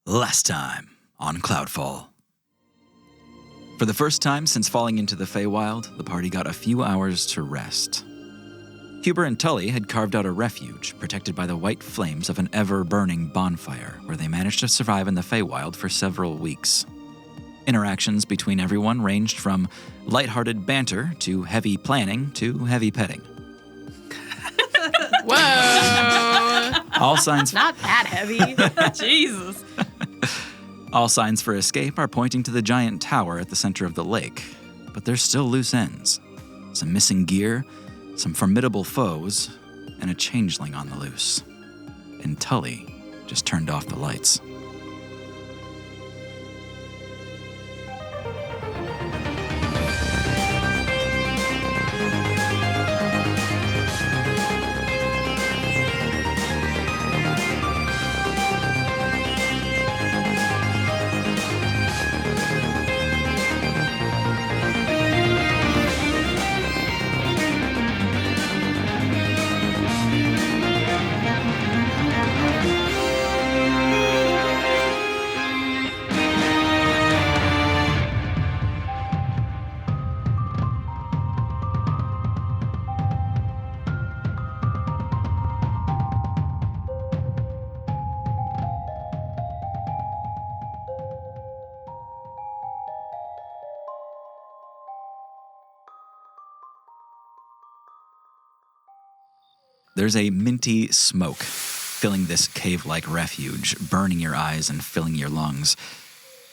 Last time on Cloudfall. For the first time since falling into the Feywild, the party got a few hours to rest. Huber and Tully had carved out a refuge protected by the white flames of an ever-burning bonfire where they managed to survive in the Feywild for several weeks. Interactions between everyone ranged from lighthearted banter to heavy planning to heavy petting. Whoa! All signs... Not that heavy. Jesus. All signs for escape are pointing to the giant tower at the center of the lake, but there's still loose ends. Some missing gear, some formidable foes, and a changeling on the loose. And Tully just turned off the lights. There's a minty smoke filling this cave-like refuge, burning your eyes and filling your lungs.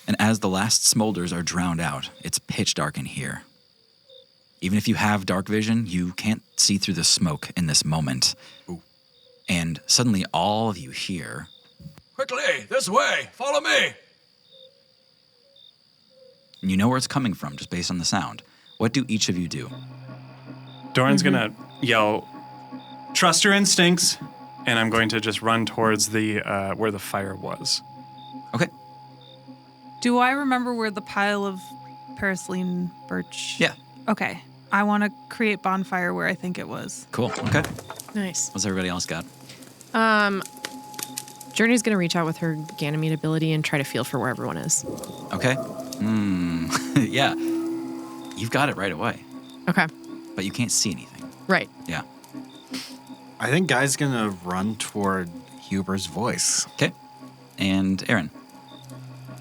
And as the last smolders are drowned out, it's pitch dark in here. Even if you have dark vision, you can't see through the smoke in this moment. Ooh. And suddenly all of you hear, "Quickly, this way, follow me!" And you know where it's coming from just based on the sound. What do each of you do? Doran's gonna yell, "Trust your instincts," and I'm going to just run towards the where the fire was. Okay. Do I remember where the pile of paraceline birch? Yeah. Okay. I want to create bonfire where I think it was. Cool. Okay. Nice. What's everybody else got? Journey's going to reach out with her Ganymede ability and try to feel for where everyone is. Okay. Yeah. You've got it right away. Okay. But you can't see anything. Right. Yeah. I think Guy's gonna run toward Huber's voice. Okay. And Aaron.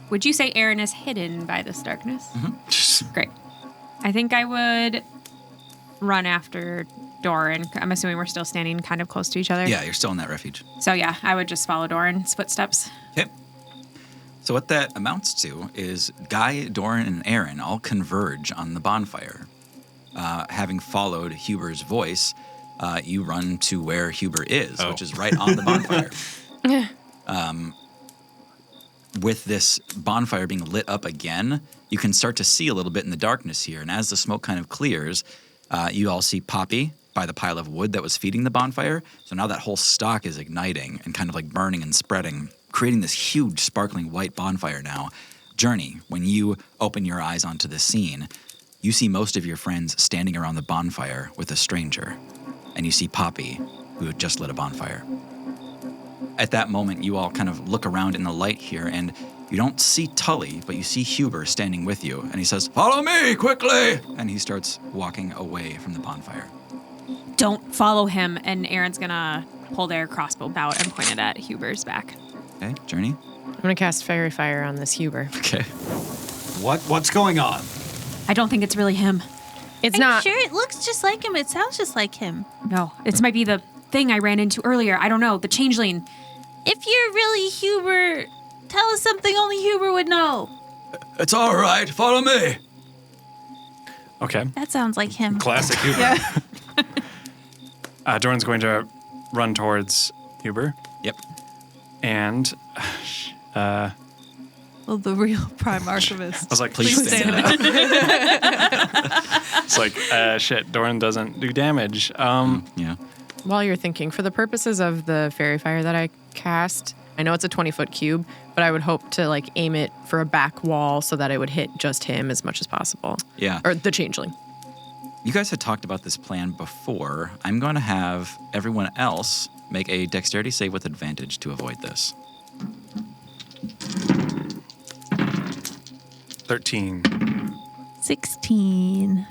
Would you say Aaron is hidden by this darkness? Mm-hmm. Great. I think I would run after Doran. I'm assuming we're still standing kind of close to each other. Yeah, you're still in that refuge. So yeah, I would just follow Doran's footsteps. Okay. So what that amounts to is Guy, Doran, and Aaron all converge on the bonfire. Having followed Huber's voice, you run to where Huber is, which is right on the bonfire. With this bonfire being lit up again, you can start to see a little bit in the darkness here. And as the smoke kind of clears, you all see Poppy by the pile of wood that was feeding the bonfire. So now that whole stalk is igniting and kind of like burning and spreading, creating this huge sparkling white bonfire now. Journey, when you open your eyes onto the scene, you see most of your friends standing around the bonfire with a stranger. And you see Poppy, who had just lit a bonfire. At that moment, you all kind of look around in the light here, and you don't see Tully, but you see Huber standing with you. And he says, "Follow me, quickly!" And he starts walking away from the bonfire. Don't follow him. And Aaron's gonna pull their crossbow out and point it at Huber's back. Okay, Journey? I'm going to cast Fairy Fire on this Huber. Okay. What's going on? I don't think it's really him. It's Are you not. sure it looks just like him? It sounds just like him. No, it might be the thing I ran into earlier. I don't know, the changeling. If you're really Huber, tell us something only Huber would know. It's all right. Follow me. Okay. That sounds like him. Classic Huber. Yeah. Doran's going to run towards Huber, Yep. and Well, the real prime archivist. I was like, Please stand up. It's like, shit, Doran doesn't do damage. Yeah. While you're thinking, for the purposes of the Fairy Fire that I cast, I know it's a 20-foot cube, but I would hope to like aim it for a back wall so that it would hit just him as much as possible. Yeah. Or the changeling. You guys had talked about this plan before. I'm going to have everyone else make a dexterity save with advantage to avoid this. 13. 16.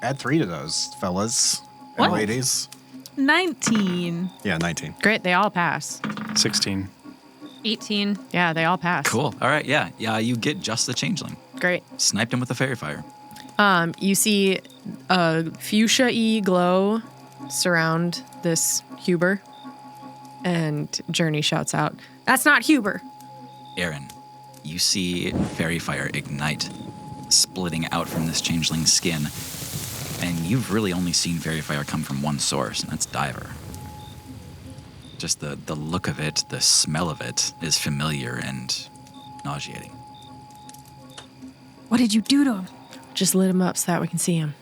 Add 3 to those, fellas What? and ladies. 19. Yeah, 19. Great, they all pass. 16. 18. Yeah, they all pass. Cool. All right, yeah. You get just the changeling. Great. Sniped him with the fairy fire. You see a fuchsia-y glow surround this Huber, and Journey shouts out, "That's not Huber!" Aaron, you see fairy fire ignite, splitting out from this changeling's skin. And you've really only seen fairy fire come from one source, and that's Diver. Just the look of it, the smell of it is familiar and nauseating. What did you do to him? Just lit him up so that we can see him.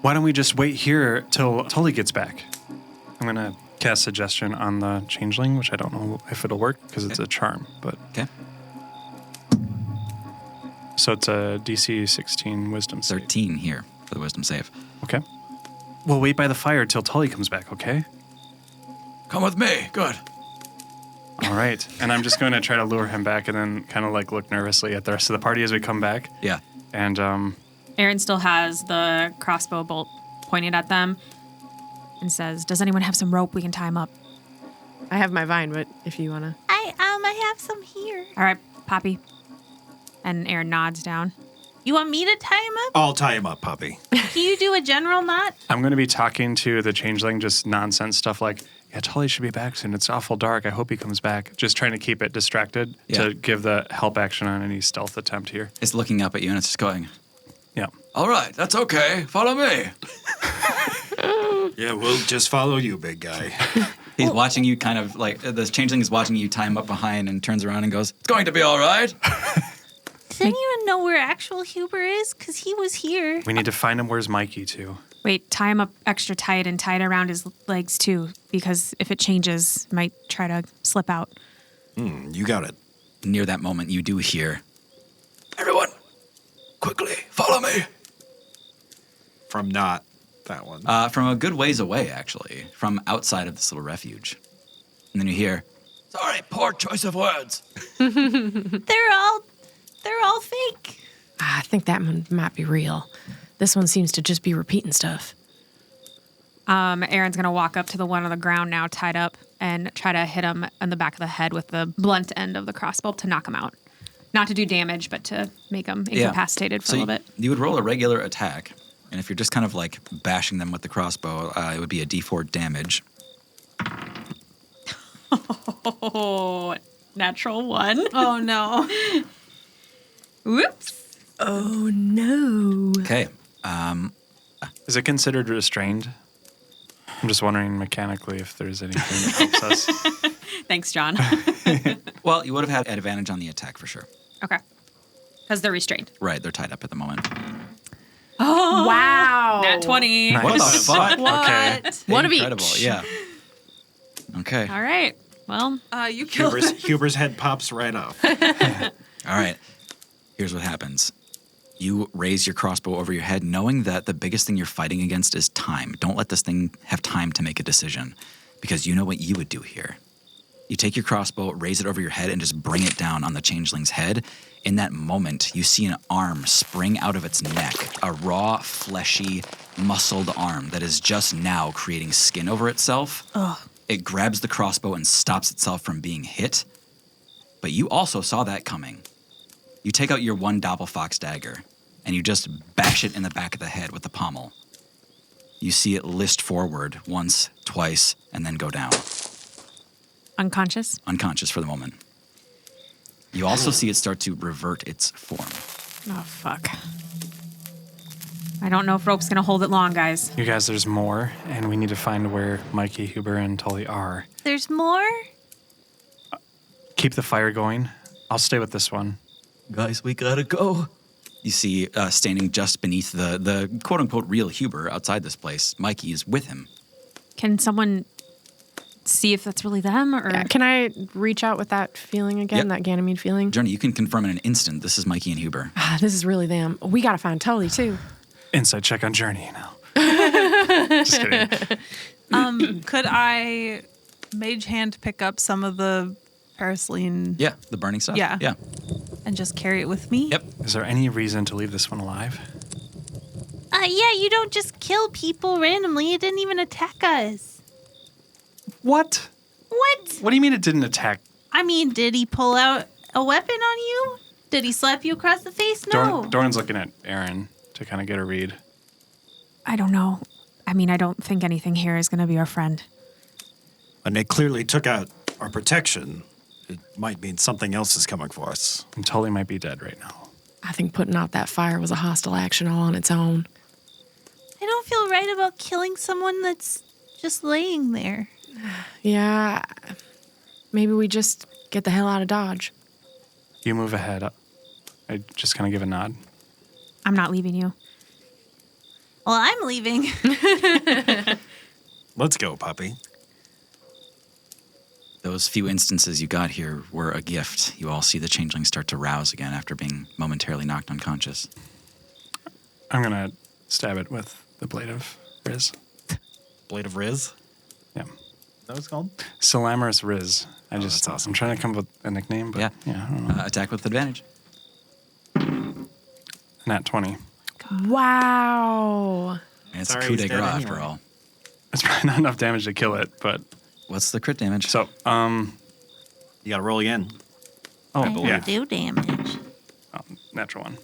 Why don't we just wait here till Tully gets back? I'm going to cast Suggestion on the changeling, which I don't know if it'll work because it's a charm. But Okay. So it's a DC 16 Wisdom save. 13 here for the wisdom save. Okay. We'll wait by the fire till Tully comes back, okay? Come with me. Good. All right. And I'm just going to try to lure him back and then kind of like look nervously at the rest of the party as we come back. Yeah. And Aaron still has the crossbow bolt pointed at them and says, "Does anyone have some rope we can tie him up?" I have my vine, but if you want to. I have some here. All right, Poppy. And Aaron nods down. You want me to tie him up? I'll tie him up, puppy. Can you do a general knot? I'm going to be talking to the changeling, just nonsense stuff like, yeah, Tully should be back soon. It's awful dark. I hope he comes back. Just trying to keep it distracted Yeah. to give the help action on any stealth attempt here. It's looking up at you and it's just going, Yeah. all right, that's okay. Follow me. Yeah, we'll just follow you, big guy. He's watching you kind of like, the changeling is watching you tie him up behind and turns around and goes, it's going to be all right. Does anyone know where actual Huber is? Because he was here. We need to find him. Where's Mikey, too? Wait, tie him up extra tight and tie it around his legs too, because if it changes, it might try to slip out. You got it. Near that moment, you do hear, everyone, quickly, follow me. From not that one. From a good ways away, actually, from outside of this little refuge. And then you hear, sorry, poor choice of words. They're all fake. I think that one might be real. This one seems to just be repeating stuff. Aaron's going to walk up to the one on the ground now tied up and try to hit him in the back of the head with the blunt end of the crossbow to knock him out. Not to do damage, but to make him incapacitated for a little bit. You would roll a regular attack, and if you're just kind of like bashing them with the crossbow, it would be a D4 damage. Oh, natural one. Oh no. Whoops. Oh, no. Okay. Is it considered restrained? I'm just wondering mechanically if there's anything that helps us. Thanks, John. Well, you would have had advantage on the attack for sure. Okay. Because they're restrained. Right, they're tied up at the moment. Wow. Nat 20. Nice. What the fuck? Okay. One of Incredible, each. yeah. Okay. All right. Well, You killed Huber's head pops right off. All right. Here's what happens. You raise your crossbow over your head, knowing that the biggest thing you're fighting against is time. Don't let this thing have time to make a decision, because you know what you would do here. You take your crossbow, raise it over your head, and just bring it down on the changeling's head. In that moment, you see an arm spring out of its neck, a raw, fleshy, muscled arm that is just now creating skin over itself. It grabs the crossbow and stops itself from being hit. But you also saw that coming. You take out your one Doppelfox dagger, and you just bash it in the back of the head with the pommel. You see it list forward once, twice, and then go down, unconscious. unconscious for the moment. You also see it start to revert its form. Oh, fuck. I don't know if rope's going to hold it long, guys. You guys, there's more, and we need to find where Mikey, Huber, and Tully are. There's more? Keep the fire going. I'll stay with this one. Guys, we gotta go. You see, standing just beneath the quote-unquote real Huber outside this place, Mikey is with him. Can someone see if that's really them? Or Can I reach out with that feeling again, Yep. that Ganymede feeling? Journey, you can confirm in an instant this is Mikey and Huber. This is really them. We got to find Tully, too. Inside check on Journey, you know. Just kidding. Could I mage hand pick up some of the Paraceline? Yeah, the burning stuff? Yeah. Yeah. and just carry it with me? Yep. Is there any reason to leave this one alive? Yeah, you don't just kill people randomly. It didn't even attack us. What? What? What do you mean it didn't attack? I mean, did he pull out a weapon on you? Did he slap you across the face? No. Doran's looking at Aaron to kind of get a read. I don't know. I mean, I don't think anything here is going to be our friend. And it clearly took out our protection. It might mean something else is coming for us. And Tully might be dead right now. I think putting out that fire was a hostile action all on its own. I don't feel right about killing someone that's just laying there. Yeah, maybe we just get the hell out of Dodge. You move ahead. I just kind of give a nod. I'm not leaving you. Well, I'm leaving. Let's go, puppy. Those few instances you got here were a gift. You all see the changeling start to rouse again after being momentarily knocked unconscious. I'm going to stab it with the blade of Riz. Blade of Riz? Yeah. Is that what it's called? Salamorous Riz. That's awesome. I'm trying to come up with a nickname, but Yeah. I don't know. Attack with advantage. Nat 20. Wow. And it's Sorry, a coup de he's grace dead after anyway. all. It's probably not enough damage to kill it, but What's the crit damage? so You gotta roll again. oh yeah, Do damage. natural one.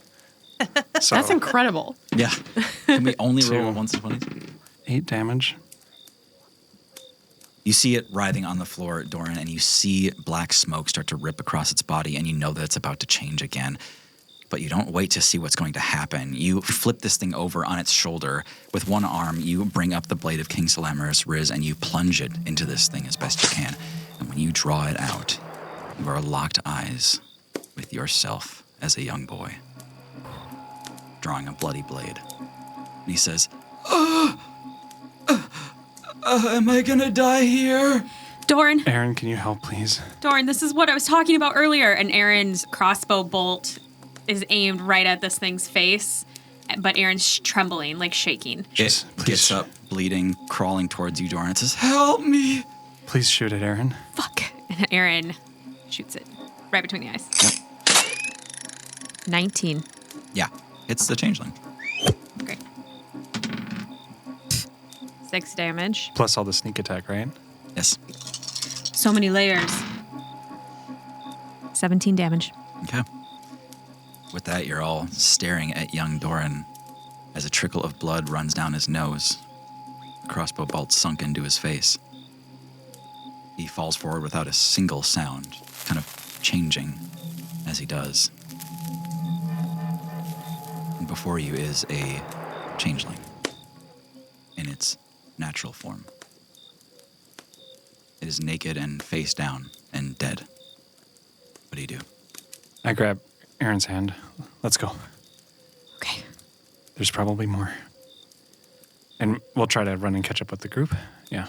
So That's incredible. Yeah. Can we only roll Two. once in 20? 8 damage. You see it writhing on the floor, Doran, and you see black smoke start to rip across its body, and you know that it's about to change again. But you don't wait to see what's going to happen. You flip this thing over on its shoulder. With one arm, you bring up the blade of King Salamorous Riz, and you plunge it into this thing as best you can. And when you draw it out, you are locked eyes with yourself as a young boy, drawing a bloody blade. And he says, am I gonna die here? Doran, Aaron, can you help, please? Doran, this is what I was talking about earlier. And Aaron's crossbow bolt is aimed right at this thing's face, but Aaron's trembling, like shaking. It Please gets up, bleeding, crawling towards you, Doran. It says, help me! Please shoot it, Aaron. Fuck. And Aaron shoots it right between the eyes. Yep. 19. Yeah, it's the changeling. Great. 6 damage. Plus all the sneak attack, right? Yes. So many layers. 17 damage. Okay. With that, you're all staring at young Doran as a trickle of blood runs down his nose. The crossbow bolt sunk into his face. He falls forward without a single sound, kind of changing as he does. And before you is a changeling in its natural form. It is naked and face down and dead. What do you do? I grab Aaron's hand. Let's go. Okay. There's probably more. And we'll try to run and catch up with the group. Yeah.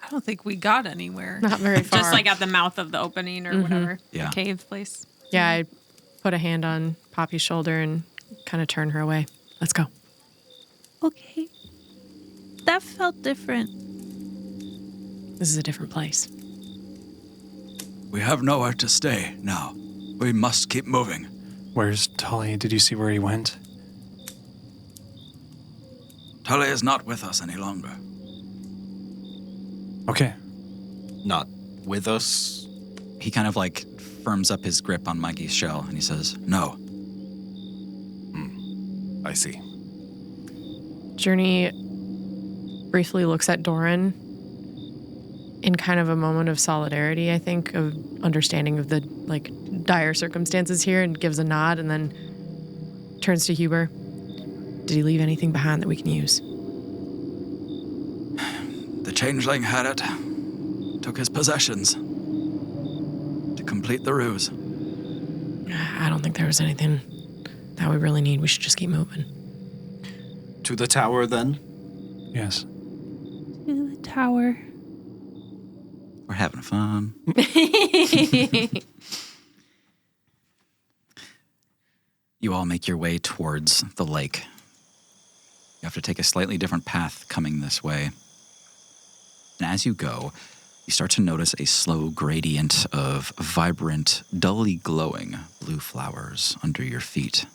I don't think we got anywhere. Not very far. Just like at the mouth of the opening or whatever. Yeah. The cave place. Yeah, I put a hand on Poppy's shoulder and kind of turn her away. Let's go. Okay. That felt different. This is a different place. We have nowhere to stay now. We must keep moving. Where's Tully? Did you see where he went? Tully is not with us any longer. Okay. Not with us. He kind of like firms up his grip on Mikey's shell and he says, no. I see. Journey briefly looks at Doran in kind of a moment of solidarity, I think, of understanding of the like dire circumstances here, and gives a nod and then turns to Huber. Did he leave anything behind that we can use? The changeling had it. Took his possessions. To complete the ruse. I don't think there was anything that we really need. We should just keep moving. To the tower, then? Yes. To the tower. We're having fun. You all make your way towards the lake. You have to take a slightly different path coming this way. And as you go, you you start to notice a slow gradient of vibrant, dully glowing blue flowers under your feet.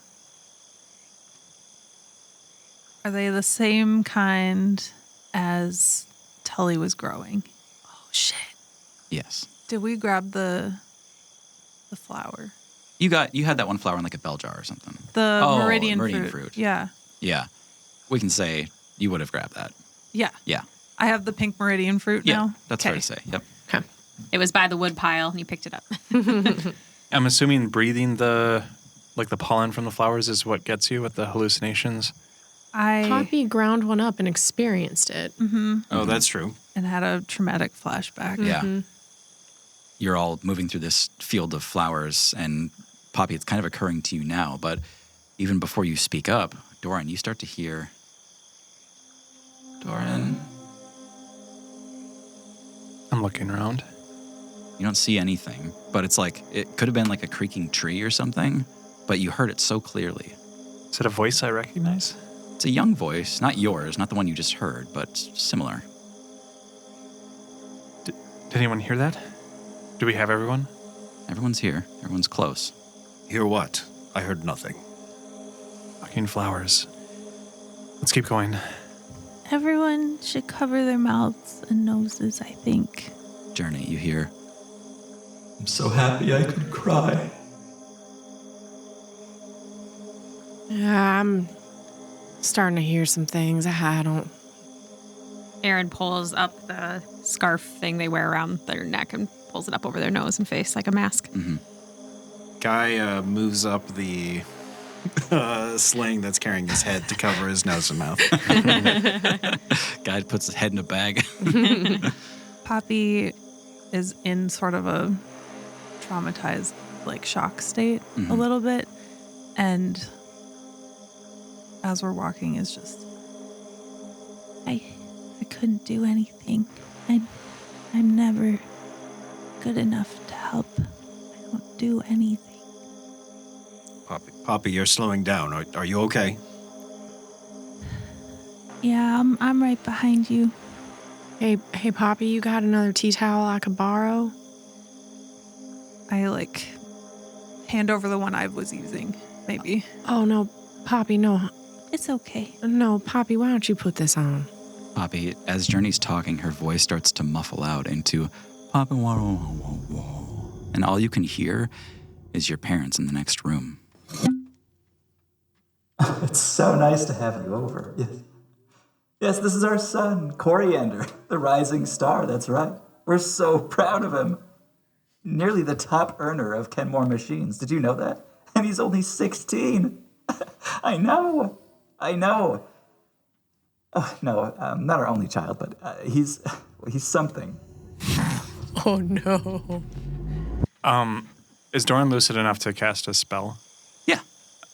Are they the same kind as Tully was growing? Oh, shit. Yes. Did we grab the flower? You had that one flower in like a bell jar or something. The Oh, meridian meridian fruit. fruit. Yeah. Yeah. We can say you would have grabbed that. Yeah. Yeah. I have the pink meridian fruit Yeah. now. That's fair to say. Yep. Okay. It was by the wood pile, and you picked it up. I'm assuming breathing the pollen from the flowers is what gets you with the hallucinations. Poppy ground one up and experienced it. Oh, that's true. And had a traumatic flashback. Yeah. You're all moving through this field of flowers, and Poppy, it's kind of occurring to you now, but even before you speak up, Doran, you start to hear... Doran? I'm looking around. You don't see anything, but it's like, it could have been like a creaking tree or something, but you heard it so clearly. Is it a voice I recognize? It's a young voice, not yours, not the one you just heard, but similar. Did anyone hear that? Do we have everyone? Everyone's here. Everyone's close. Hear what? I heard nothing. Fucking flowers. Let's keep going. Everyone should cover their mouths and noses, I think. Journey, you hear, I'm so happy I could cry. Yeah, I'm starting to hear some things. I don't. Aaron pulls up the scarf thing they wear around their neck and pulls it up over their nose and face like a mask. Guy moves up the sling that's carrying his head to cover his nose and mouth. Guy puts his head in a bag. Poppy is in sort of a traumatized, shock state a little bit. And as we're walking is just, I couldn't do anything. I'm never good enough to help. I don't do anything. Poppy, you're slowing down. Are you okay? Yeah, I'm right behind you. Hey, Poppy, you got another tea towel I could borrow? I hand over the one I was using, maybe. Oh, no, Poppy, no. It's okay. No, Poppy, why don't you put this on? Poppy, as Journey's talking, her voice starts to muffle out into Poppy, whoa, whoa, whoa. And all you can hear is your parents in the next room. It's so nice to have you over. Yes, this is our son, Coriander, the rising star, that's right. We're so proud of him. Nearly the top earner of Kenmore Machines. Did you know that? And he's only 16. I know. Oh, no, not our only child, but he's something. Oh, no. Is Doran lucid enough to cast a spell? Yeah.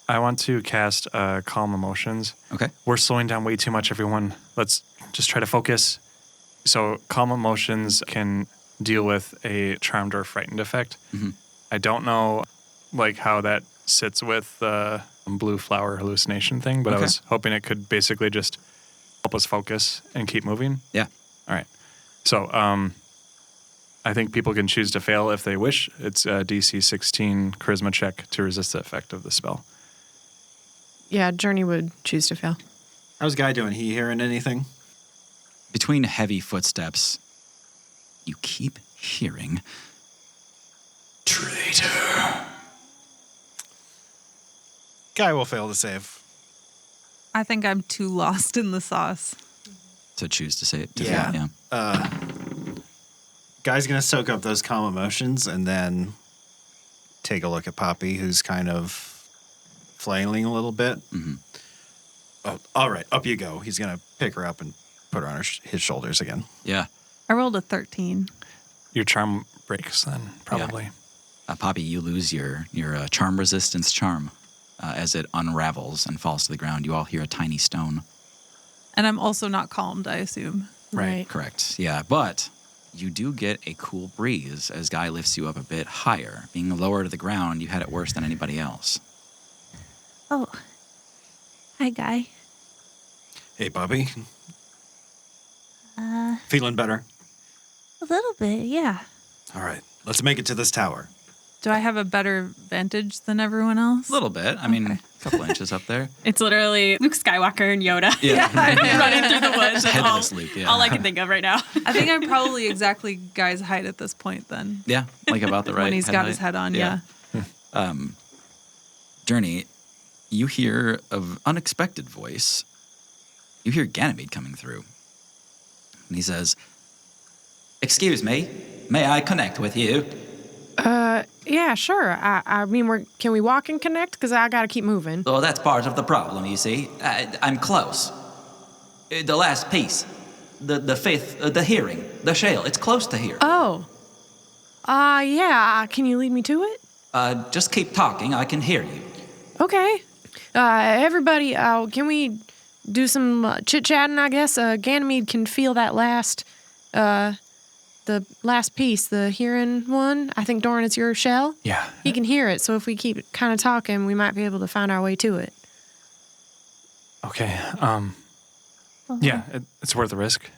I want to cast Calm Emotions. Okay. We're slowing down way too much, everyone. Let's just try to focus. So Calm Emotions can deal with a charmed or frightened effect. I don't know how that sits with the blue flower hallucination thing, but I was hoping it could basically just help us focus and keep moving. Yeah. All right. So I think people can choose to fail if they wish. It's a DC 16 charisma check to resist the effect of the spell. Yeah, Journey would choose to fail. How's Guy doing? He hearing anything? Between heavy footsteps, you keep hearing, Traitor. Guy will fail to save. I think I'm too lost in the sauce. To choose to say it. To Yeah. fail, yeah. Guy's going to soak up those calm emotions and then take a look at Poppy, who's kind of flailing a little bit. Oh, all right, up you go. He's going to pick her up and put her on his shoulders again. Yeah. I rolled a 13. Your charm breaks then, probably. Poppy, you lose your charm resistance charm as it unravels and falls to the ground. You all hear a tiny stone. And I'm also not calmed, I assume. Right. Correct. Yeah, but you do get a cool breeze as Guy lifts you up a bit higher. Being lower to the ground, you had it worse than anybody else. Oh. Hi, Guy. Hey, Poppy. Feeling better? A little bit, yeah. All right, let's make it to this tower. Do I have a better vantage than everyone else? A little bit. I mean, a couple inches up there. It's literally Luke Skywalker and Yoda running through the woods. That's Headless Luke, yeah. all I can think of right now. I think I'm probably exactly Guy's height at this point then. Yeah, like about the right When he's got his height. head on, yeah. Journey, you hear an unexpected voice. You hear Ganymede coming through. And he says, "Excuse me, may I connect with you?" Yeah, sure. I mean, can we walk and connect? Because I got to keep moving. Oh, that's part of the problem, you see. I'm close. The last piece, the fifth, the hearing, the shale, it's close to here. Oh. Yeah. Can you lead me to it? Just keep talking, I can hear you. Okay. Everybody, can we do some chit-chatting, I guess? Ganymede can feel that the last piece, the hearing one. I think, Doran, it's your shell. Yeah. He can hear it, so if we keep kind of talking, we might be able to find our way to it. Okay. Yeah, it's worth the risk.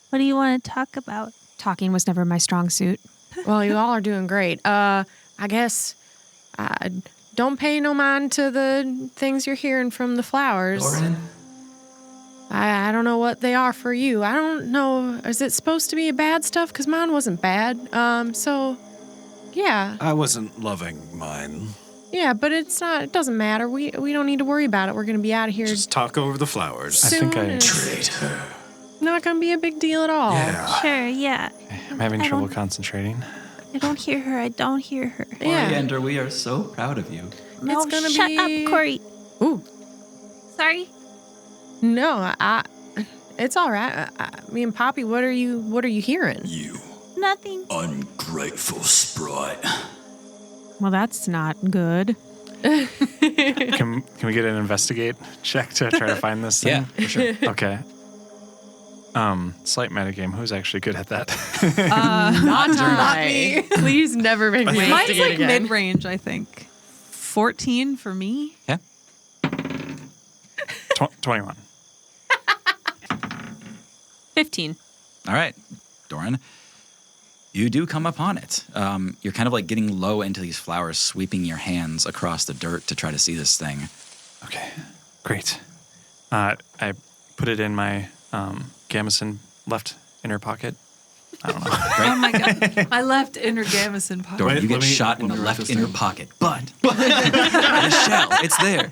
What do you want to talk about? Talking was never my strong suit. Well, you all are doing great. I guess don't pay no mind to the things you're hearing from the flowers. Doran? I don't know what they are for you. I don't know. Is it supposed to be bad stuff? Because mine wasn't bad. So, yeah. I wasn't loving mine. Yeah, but it's not. It doesn't matter. We don't need to worry about it. We're going to be out of here Just talk over the flowers. I soon. think I- It's not going to be a big deal at all. Yeah. Sure, yeah. I'm having I trouble don't- concentrating. I don't hear her. I don't hear her. Yeah. Coriander, we are so proud of you. No, It's gonna shut be- up, Corey. Ooh. Sorry. No, it's all right. Me and Poppy, what are you hearing? You Nothing. ungrateful sprite. Well, that's not good. Can we get an investigate check to try to find this thing? Yeah, for sure. Okay. Slight metagame. Who's actually good at that? Not me. Please never make me Mine's investigate like again. mid-range, I think. 14 for me. Yeah. 21. 15. All right, Doran. You do come upon it. You're kind of like getting low into these flowers, sweeping your hands across the dirt to try to see this thing. Okay, great. I put it in my gamison left inner pocket. I don't know. Oh my god. My left inner gamison pocket. Doran, Wait, you get let me- shot in let the me write left this inner down. pocket, but the shell, it's there.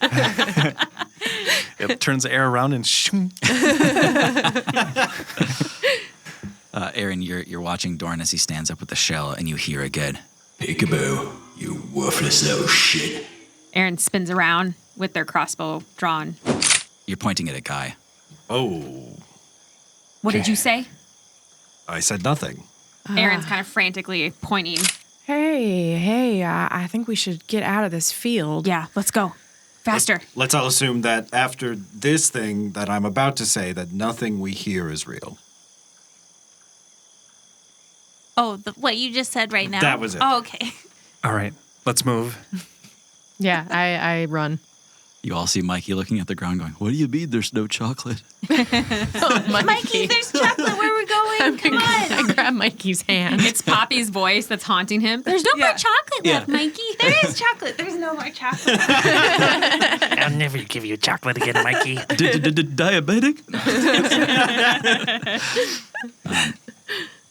It turns the air around and shoom. Aaron, you're watching Doran as he stands up with the shell, and you hear again. Peekaboo, you worthless little shit. Aaron spins around with their crossbow drawn. You're pointing at a guy. Oh, What did you say? I said nothing. Aaron's kind of frantically pointing. Hey, I think we should get out of this field. Yeah, let's go. Faster. Let's all assume that after this thing that I'm about to say, that nothing we hear is real. Oh, what you just said right now? That was it. Oh, okay. All right, let's move. Yeah, I run. You all see Mikey looking at the ground going, "What do you mean there's no chocolate?" Mikey, there's chocolate. Where we're going? Come on. I grab Mikey's hand. It's Poppy's voice that's haunting him. There's no more chocolate Yeah. left, Mikey. There is chocolate. There's no more chocolate. I'll never give you chocolate again, Mikey. Diabetic?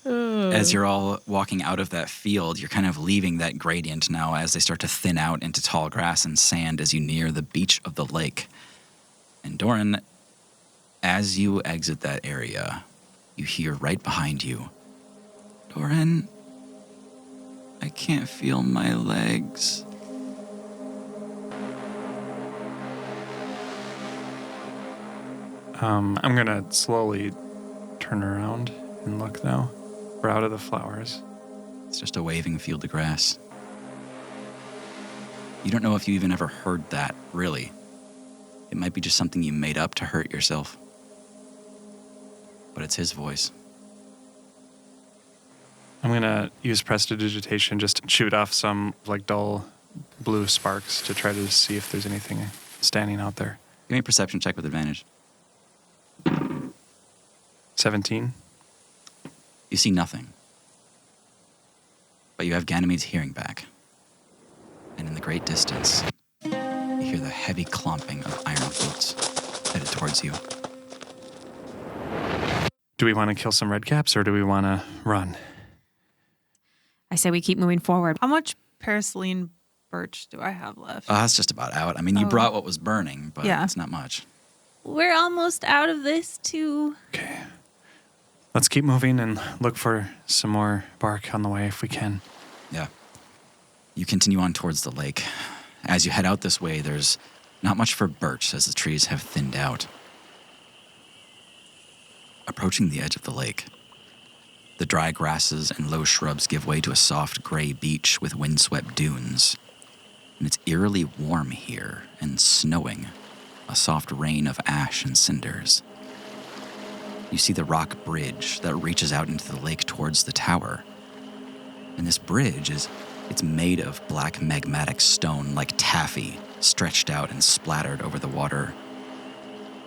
As you're all walking out of that field, you're kind of leaving that gradient now as they start to thin out into tall grass and sand as you near the beach of the lake. And Doran, as you exit that area, you hear right behind you, "Doran, I can't feel my legs." I'm gonna slowly turn around and look now. We're out of the flowers. It's just a waving field of grass. You don't know if you even ever heard that, really. It might be just something you made up to hurt yourself. But it's his voice. I'm gonna use prestidigitation just to shoot off some like dull blue sparks to try to see if there's anything standing out there. Give me a perception check with advantage. 17. You see nothing. But you have Ganymede's hearing back. And in the great distance, you hear the heavy clomping of iron boots headed towards you. Do we want to kill some redcaps or do we want to run? I say we keep moving forward. How much paraceline birch do I have left? That's just about out. I mean, you brought what was burning, but Yeah. it's not much. We're almost out of this, too. Okay. Let's keep moving and look for some more bark on the way if we can. Yeah. You continue on towards the lake. As you head out this way, there's not much for birch as the trees have thinned out. Approaching the edge of the lake, the dry grasses and low shrubs give way to a soft gray beach with windswept dunes. And it's eerily warm here and snowing, a soft rain of ash and cinders. You see the rock bridge that reaches out into the lake towards the tower. And this bridge it's made of black magmatic stone like taffy, stretched out and splattered over the water.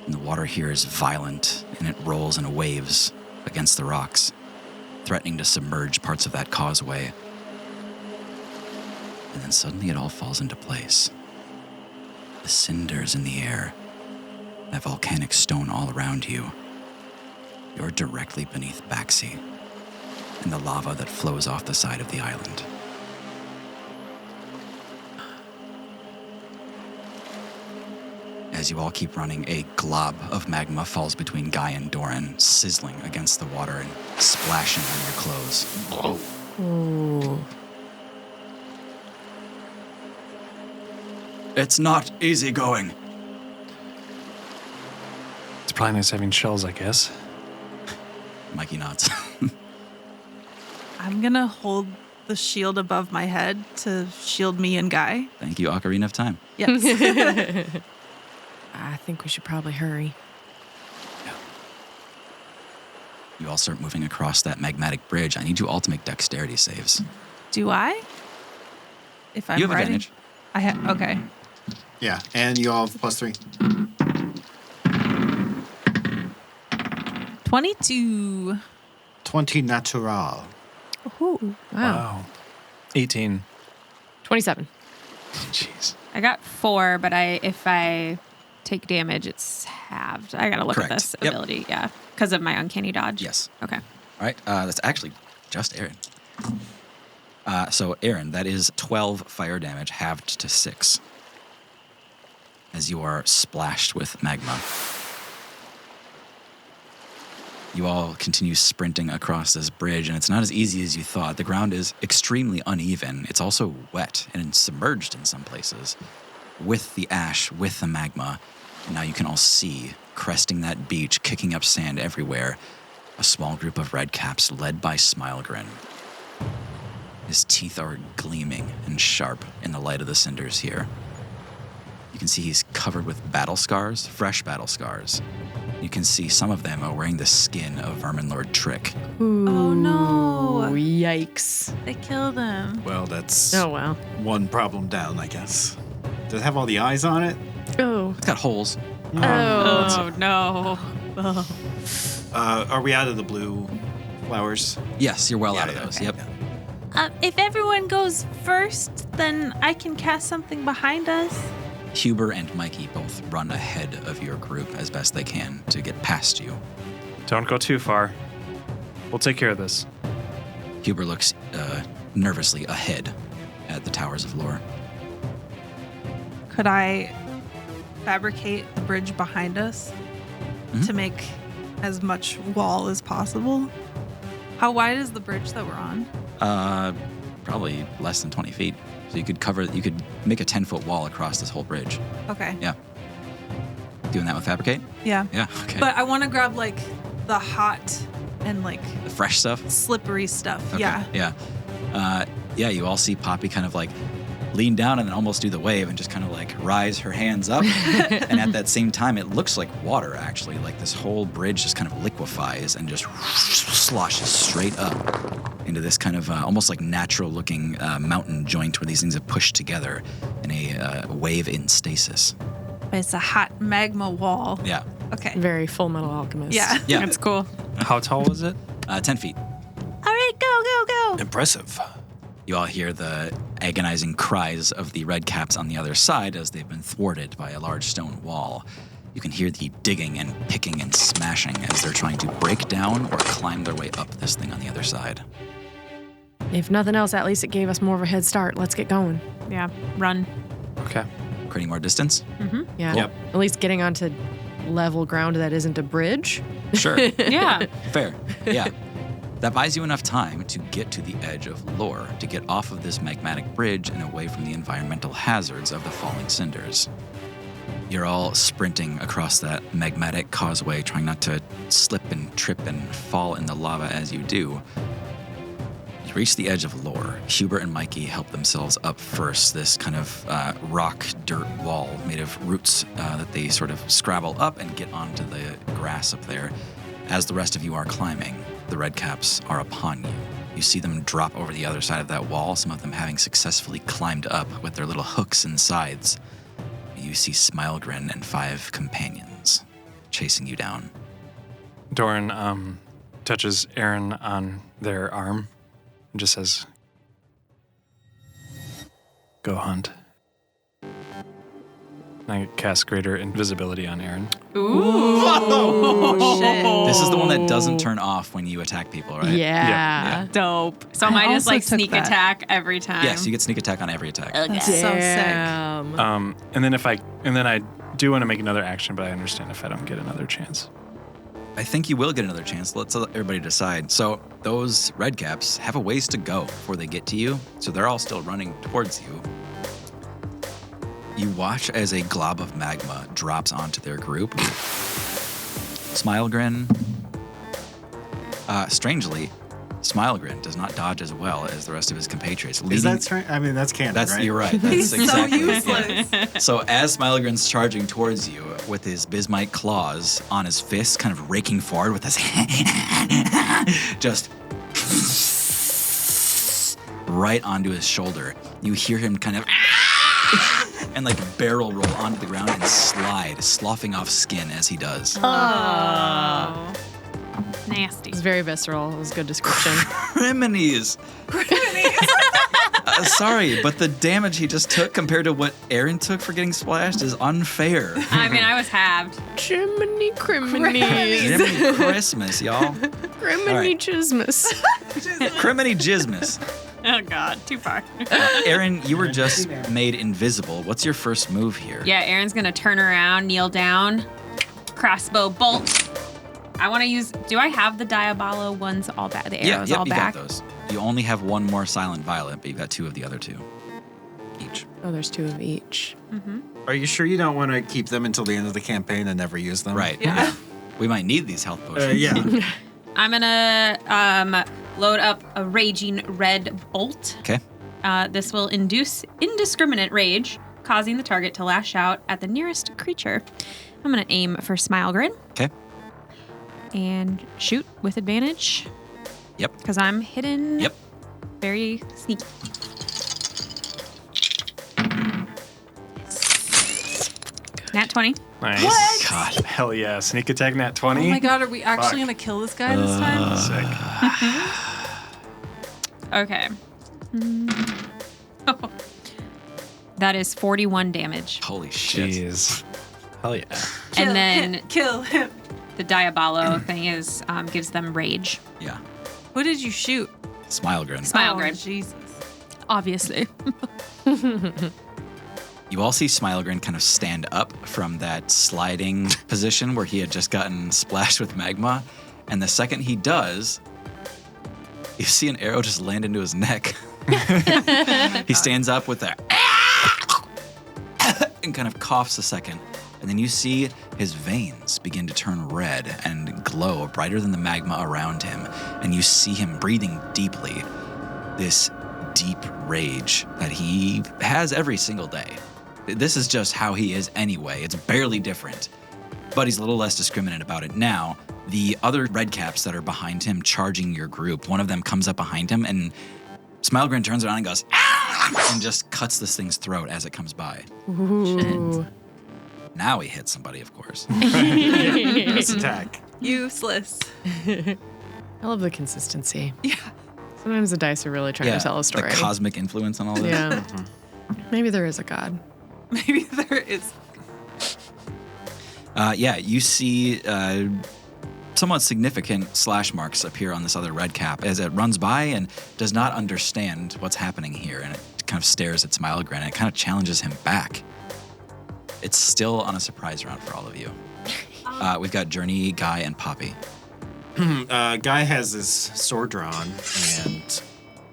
And the water here is violent, and it rolls in waves against the rocks, threatening to submerge parts of that causeway. And then suddenly it all falls into place. The cinders in the air, that volcanic stone all around you. You're directly beneath Baxi, and the lava that flows off the side of the island. As you all keep running, a glob of magma falls between Guy and Doran, sizzling against the water and splashing on your clothes. Ooh. It's not easy going. It's probably nice having shells, I guess. Mikey nods. I'm going to hold the shield above my head to shield me and Guy. Thank you, Ocarina of Time. Yes. I think we should probably hurry. You all start moving across that magmatic bridge. I need you all to make dexterity saves. Do I? If I'm You have riding? advantage. I have. Okay. Yeah, and you all have +3. 22. 20 natural. Ooh, wow. 18. 27. Jeez. I got 4, but if I take damage, it's halved. I gotta look Correct. at this Yep. ability, yeah, because of my uncanny dodge. Yes. Okay. All right, that's actually just Aaron. So, Aaron, that is 12 fire damage halved to 6 as you are splashed with magma. You all continue sprinting across this bridge, and it's not as easy as you thought. The ground is extremely uneven. It's also wet and submerged in some places with the ash, with the magma. And now you can all see, cresting that beach, kicking up sand everywhere, a small group of redcaps led by Smilegrin. His teeth are gleaming and sharp in the light of the cinders here. You can see he's covered with battle scars, fresh battle scars. You can see some of them are wearing the skin of Vermin Lord Trick. Oh no. Yikes. They killed him. Well, that's Oh, well. one problem down, I guess. Does it have all the eyes on it? Oh. It's got holes. Oh no. Are we out of the blue flowers? Yes, you're well out of Yeah, those. okay. Yep. If everyone goes first, then I can cast something behind us. Huber and Mikey both run ahead of your group as best they can to get past you. Don't go too far. We'll take care of this. Huber looks nervously ahead at the Towers of Lore. Could I fabricate the bridge behind us to make as much wall as possible? How wide is the bridge that we're on? Probably less than 20 feet. So you could make a 10-foot wall across this whole bridge. Okay. Yeah. Doing that with fabricate? Yeah. Yeah, okay. But I want to grab like the hot and like the fresh stuff? slippery stuff. Okay. Yeah. Yeah, you all see Poppy kind of like lean down and then almost do the wave and just kind of like rise her hands up. And at that same time, it looks like water, actually. Like this whole bridge just kind of liquefies and just sloshes straight up into this kind of almost like natural-looking mountain joint where these things have pushed together in a wave in stasis. It's a hot magma wall. Yeah. Okay. Very Full Metal Alchemist. Yeah. Yeah. That's cool. How tall was it? 10 feet. All right, go, go, go. Impressive. You all hear the agonizing cries of the redcaps on the other side as they've been thwarted by a large stone wall. You can hear the digging and picking and smashing as they're trying to break down or climb their way up this thing on the other side. If nothing else, at least it gave us more of a head start. Let's get going. Yeah, run. Okay. Creating more distance? Yeah. Cool. At least getting onto level ground that isn't a bridge. Sure. Yeah. Fair. Yeah. That buys you enough time to get to the edge of lore, to get off of this magmatic bridge and away from the environmental hazards of the falling cinders. You're all sprinting across that magmatic causeway, trying not to slip and trip and fall in the lava as you do. You reach the edge of lore. Hubert and Mikey help themselves up first, this kind of rock dirt wall made of roots that they sort of scrabble up and get onto the grass up there. As the rest of you are climbing, the redcaps are upon you. You see them drop over the other side of that wall, some of them having successfully climbed up with their little hooks and scythes. You see Smilegrin and 5 companions chasing you down. Doran touches Aaron on their arm and just says, "Go hunt." And I cast Greater Invisibility on Aaron. Oh, shit. This is the one that doesn't turn off when you attack people, right? Yeah. Dope. So I am I just also like took sneak that. attack every time? Yes, you get sneak attack on every attack. That's so sick. Damn. And then I do want to make another action, but I understand if I don't get another chance. I think you will get another chance. Let's let everybody decide. So those redcaps have a ways to go before they get to you, so they're all still running towards you. You watch as a glob of magma drops onto their group. Smilegrin. Strangely, Smilegrin does not dodge as well as the rest of his compatriots. Is that strange? I mean, that's canon, right? You're right. That's He's so exactly useless. So as Smilegrin's charging towards you with his bismite claws on his fists, kind of raking forward with his just right onto his shoulder, you hear him kind of and like barrel roll onto the ground and slide, sloughing off skin as he does. Oh. Nasty. It's very visceral. It was a good description. Criminies. Sorry, but the damage he just took compared to what Aaron took for getting splashed is unfair. I mean, I was halved. Jiminy criminies. Jiminy Christmas, y'all. Criminy All right. chismus. Criminy Jismus. Oh, God. Too far. Aaron, you were just made invisible. What's your first move here? Yeah, Aaron's going to turn around, kneel down, crossbow bolt. I want to use... Do I have the Diabolo ones all back? The arrows all you back? got those. You only have one more Silent Violet, but you've got 2 of the other 2 each. Oh, there's 2 of each. Are you sure you don't want to keep them until the end of the campaign and never use them? Right. Yeah. We might need these health potions. Yeah. I'm going to load up a Raging Red Bolt. Okay. This will induce indiscriminate rage, causing the target to lash out at the nearest creature. I'm going to aim for Smilegrin. Okay. And shoot with advantage. Yep. Because I'm hidden. Yep. Very sneaky. Nat 20. Nice. What? God. Hell yeah. Sneak attack nat 20. Oh my god, are we actually Fuck. gonna kill this guy this time? Sick. Okay. That is 41 damage. Holy shit. Jeez. Hell yeah. And then Kill him. the Diabolo thing is gives them rage. Yeah. Who did you shoot? Smilegrin. Smilegrin. Oh, Jesus. Obviously. You all see Smilegrin kind of stand up from that sliding position where he had just gotten splashed with magma. And the second he does, you see an arrow just land into his neck. He stands up with that and kind of coughs a second. And then you see his veins begin to turn red and glow brighter than the magma around him. And you see him breathing deeply, this deep rage that he has every single day. This is just how he is anyway. It's barely different. But he's a little less discriminate about it now. The other redcaps that are behind him charging your group, one of them comes up behind him and Smilegrin turns around and goes, "Ah!" and just cuts this thing's throat as it comes by. Ooh. Now he hits somebody, of course. This attack. Useless. I love the consistency. Yeah. Sometimes the dice are really trying to tell a story. The cosmic influence on all this. Yeah. Maybe there is a god. Maybe there is. You see somewhat significant slash marks appear on this other red cap as it runs by and does not understand what's happening here. And it kind of stares at Smilegrin and it kind of challenges him back. It's still on a surprise round for all of you. We've got Journey, Guy, and Poppy. Guy has his sword drawn, and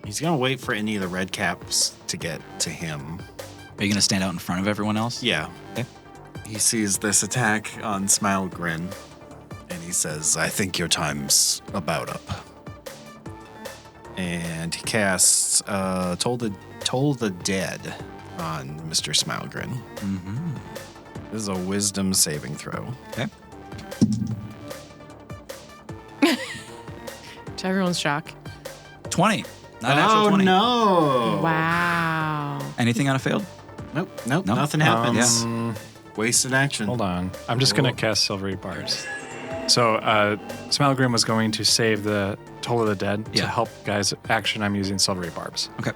he's going to wait for any of the red caps to get to him. Are you going to stand out in front of everyone else? Yeah. Okay. He sees this attack on Smilegrin, and he says, I think your time's about up. And he casts Toll the Dead on Mr. Smilegrin. Mm-hmm. This is a wisdom saving throw. Okay. To everyone's shock. 20. Not natural 20. No. Wow. Anything on a failed? Nope, Nope. nothing happens. Wasted action. Hold on. I'm just going to cast Silvery Barbs. So, Smilegrim was going to save the Toll of the Dead. To Yeah. help Guy's action, I'm using Silvery Barbs. Okay.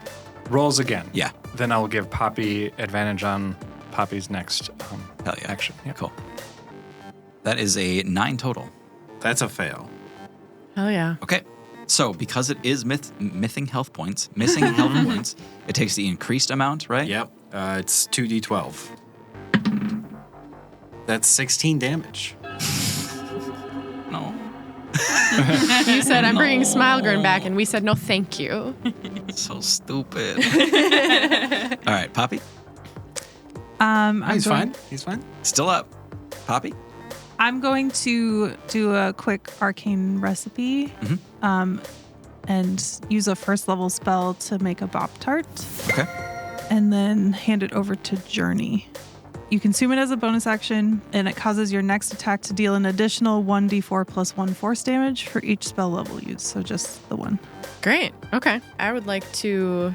Rolls again. Yeah. Then I will give Poppy advantage on Poppy's next Hell yeah. action. Yeah. Cool. That is a 9 total. That's a fail. Hell yeah. Okay. So because it is missing health points, it takes the increased amount, right? Yep. It's 2d12. That's 16 damage. No. You said, I'm bringing Smilegrin back, and we said, no, thank you. So stupid. All right, Poppy. He's fine. He's fine. Still up. Poppy. I'm going to do a quick arcane recipe and use a first level spell to make a Bop Tart. Okay. And then hand it over to Journey. You consume it as a bonus action, and it causes your next attack to deal an additional 1d4 plus 1 force damage for each spell level used. So just the one. Great. Okay. I would like to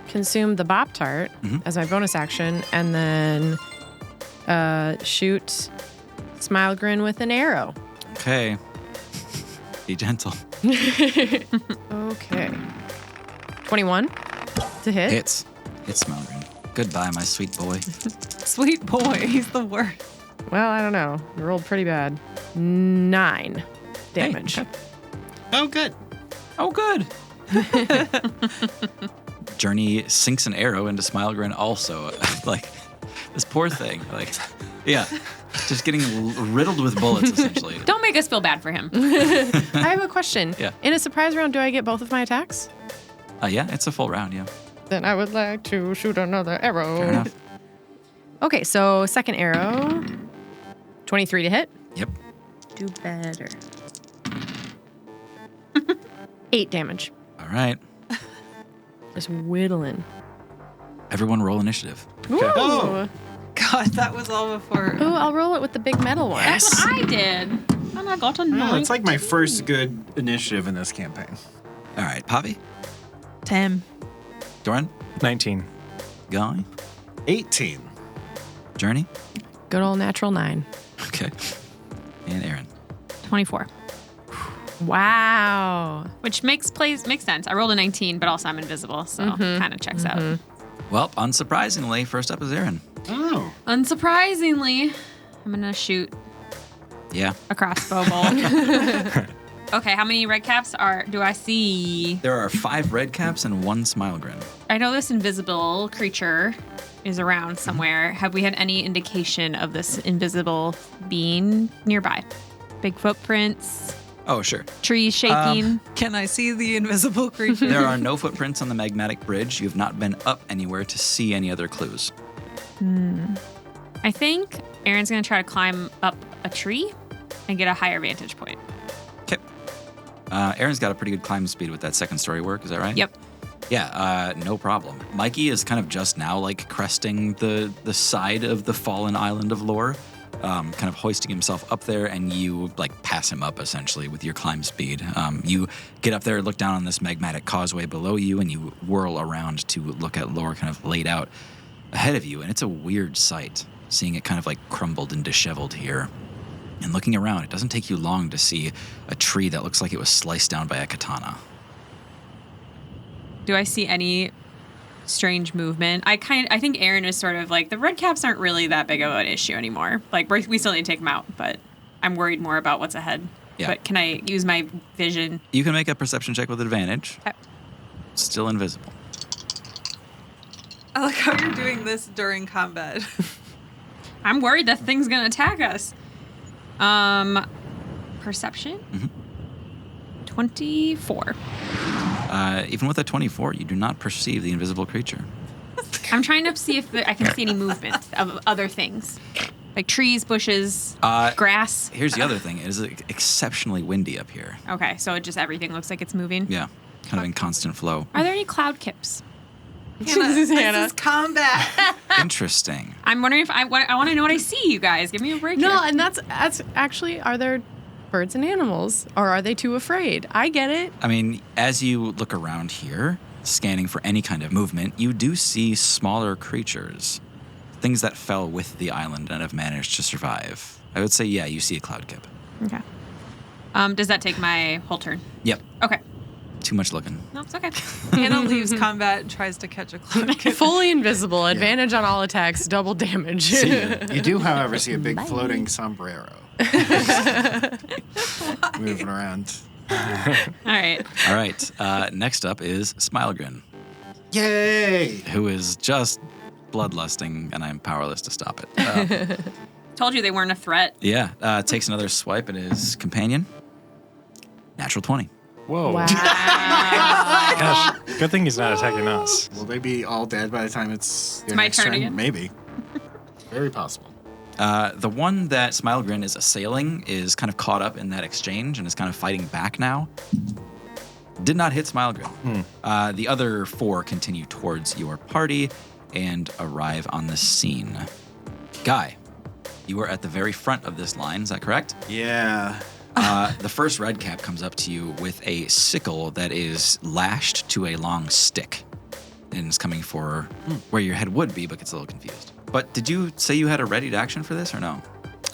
consume the Bop Tart as my bonus action and then shoot Smilegrin with an arrow. Okay. Be gentle. Okay. 21 to hit. Hits. Hits Smilegrin. Goodbye, my sweet boy. Sweet boy. He's the worst. Well, I don't know. I rolled pretty bad. 9 damage. Hey, okay. Oh, good. Oh, good. Journey sinks an arrow into Smilegrin also. Like, this poor thing. Like, yeah. Just getting riddled with bullets, essentially. Don't make us feel bad for him. I have a question. Yeah. In a surprise round, do I get both of my attacks? Yeah, it's a full round, yeah. Then I would like to shoot another arrow. Fair enough. Okay, so second arrow. 23 to hit. Yep. Do better. 8 damage. All right. Just whittling. Everyone roll initiative. Ooh. Oh. God, that was all before. Ooh, I'll roll it with the big metal one. That's what I did. And I got a 9. Oh, it's like my first good initiative in this campaign. All right, Poppy, 10. Doran, 19. Guy, 18. Journey. Good old natural 9. Okay. And Aaron. 24. Wow. Which makes sense. I rolled a 19, but also I'm invisible, so kind of checks out. Well, unsurprisingly, first up is Aaron. Oh. Unsurprisingly, I'm gonna shoot Yeah. a crossbow bolt. Okay, how many red caps do I see? There are 5 red caps and 1 Smilegrin. I know this invisible creature is around somewhere. Have we had any indication of this invisible being nearby? Big footprints, Oh, sure. trees shaking. Can I see the invisible creature? There are no footprints on the magmatic bridge. You have not been up anywhere to see any other clues. I think Aaron's gonna try to climb up a tree and get a higher vantage point. Okay. Aaron's got a pretty good climb speed with that second story work. Is that right? Yep. Yeah, no problem. Mikey is kind of just now like cresting the side of the fallen island of Lore, kind of hoisting himself up there, and you like pass him up essentially with your climb speed. You get up there, look down on this magmatic causeway below you, and you whirl around to look at Lore kind of laid out ahead of you, and it's a weird sight, seeing it kind of like crumbled and disheveled here. And looking around, it doesn't take you long to see a tree that looks like it was sliced down by a katana. Do I see any strange movement? I think Aaron is sort of like, the red caps aren't really that big of an issue anymore. Like, we still need to take them out, but I'm worried more about what's ahead. Yeah. But can I use my vision? You can make a perception check with advantage. Okay. Still invisible. I like how you're doing this during combat. I'm worried that thing's gonna attack us. Perception? 24. Even with a 24, you do not perceive the invisible creature. I'm trying to see if I can see any movement of other things. Like trees, bushes, grass. Here's the other thing. It is exceptionally windy up here. Okay, so everything looks like it's moving. Yeah, kind of in constant flow. Are there any cloud kips? Hannah, this is combat. Interesting. I'm wondering if I want to know what I see, you guys. Give me a break. No, here. and that's actually, are there birds and animals, or are they too afraid? I get it. I mean, as you look around here, scanning for any kind of movement, you do see smaller creatures, things that fell with the island and have managed to survive. I would say, yeah, you see a cloud kip. Okay. Does that take my whole turn? Yep. Okay. Too much looking. No, it's okay. Hannah leaves combat and tries to catch a cloud. Fully invisible, advantage on all attacks, double damage. You do, however, see a big floating sombrero moving around. All right. All right. Next up is Smilegrin, Yay! who is just bloodlusting, and I'm powerless to stop it. Told you they weren't a threat. Yeah. Takes another swipe at his companion. Natural 20. Whoa. Wow. Gosh, good thing he's not attacking us. Will they be all dead by the time it's your my next turn again? Maybe. Very possible. The one that Smilegrin is assailing is kind of caught up in that exchange and is kind of fighting back now. Did not hit Smilegrin. The other 4 continue towards your party and arrive on the scene. Guy, you are at the very front of this line, is that correct? Yeah. The first red cap comes up to you with a sickle that is lashed to a long stick and is coming for where your head would be, but gets a little confused. But did you say you had a ready to action for this or no?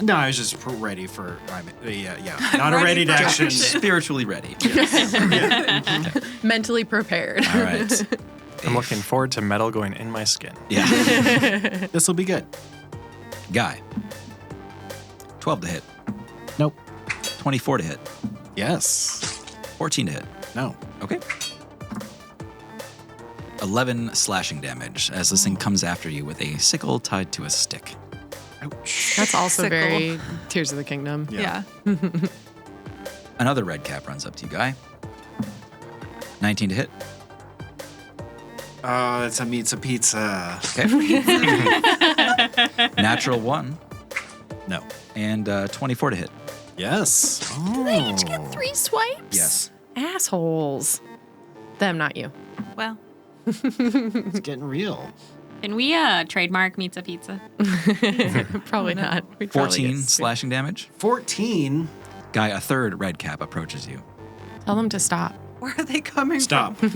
No, I was just ready for. Not a ready to action. Spiritually ready. Mentally prepared. All right. I'm looking forward to metal going in my skin. Yeah. This will be good. Guy. 12 to hit. Nope. 24 to hit. Yes. 14 to hit. No. Okay. 11 slashing damage as this thing comes after you with a sickle tied to a stick. Ouch. That's also Sickle. very Tears of the Kingdom. Yeah. Another red cap runs up to you, Guy. 19 to hit. Oh, it's a pizza. Okay. Natural 1 No. and 24 to hit. Yes. Oh. They each get 3 swipes? Yes. Assholes. Them, not you. Well, It's getting real. Can we trademark Pizza Pizza? Probably not. We'd probably 14 get- slashing damage. 14. Guy, a third red cap approaches you. Tell them to stop. where are they coming Stop. from?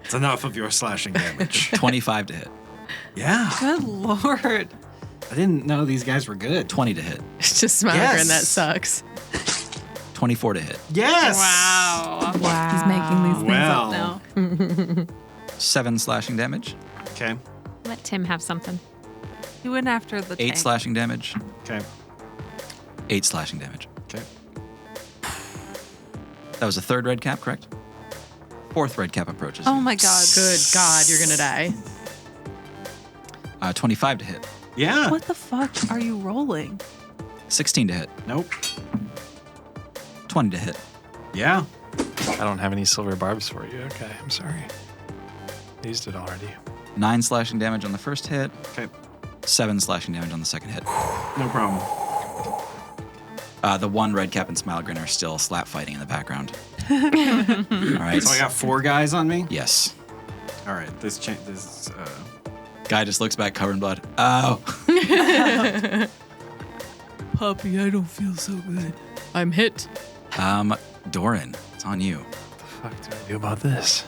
It's enough of your slashing damage. 25 to hit. Yeah. Good lord. I didn't know these guys were good. 20 to hit. It's just Smilegrin Yes. that sucks. 24 to hit. Yes. Wow. Wow. He's making these things Well. up now. 7 slashing damage. Okay. Let Tim have something. He went after the 8 tank. slashing damage. Okay. 8 slashing damage. Okay. That was a third red cap, correct? 4th red cap approaches Oh you. my god. Good God, you're going to die. 25 to hit. Yeah. What the fuck are you rolling? 16 to hit. Nope. 20 to hit. Yeah. I don't have any silver barbs for you. Okay, I'm sorry. Used it already. 9 slashing damage on the first hit. Okay. 7 slashing damage on the second hit. No problem. The 1 red cap and Smilegrin are still slap fighting in the background. All right. So I got 4 guys on me. Yes. All right. This. Guy just looks back covered in blood. Oh. Puppy, I don't feel so good. I'm hit. Doran, it's on you. What the fuck do I do about this?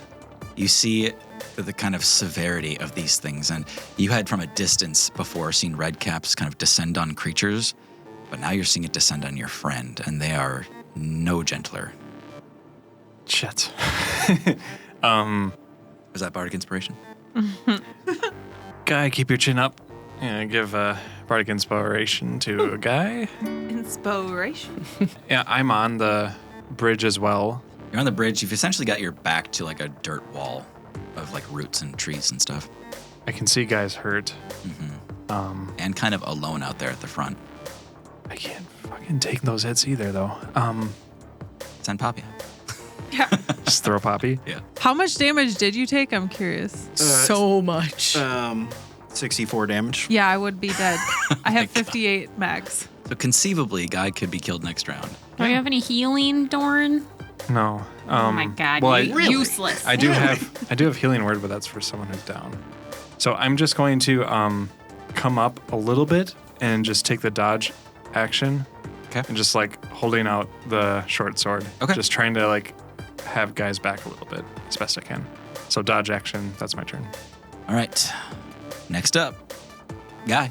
You see the kind of severity of these things, and you had from a distance before seen red caps kind of descend on creatures, but now you're seeing it descend on your friend, and they are no gentler. Shit. Was that bardic inspiration? Guy, keep your chin up. Yeah, give bardic inspiration to a guy. Inspiration. Yeah, I'm on the bridge as well. You're on the bridge. You've essentially got your back to like a dirt wall of like roots and trees and stuff. I can see guys hurt. And kind of alone out there at the front. I can't fucking take those hits either, though. Send Poppy. Just throw Poppy. Yeah. How much damage did you take? I'm curious. So much. 64 damage. Yeah, I would be dead. I have 58 max. So conceivably, Guy could be killed next round. Do you have any healing, Doran? No. Oh my god, well, you're useless. I do have healing word, but that's for someone who's down. So I'm just going to come up a little bit and just take the dodge action. Okay. And just like holding out the short sword. Okay. Just trying to like have guys back a little bit as best I can. So dodge action, that's my turn. All right. Next up, Guy.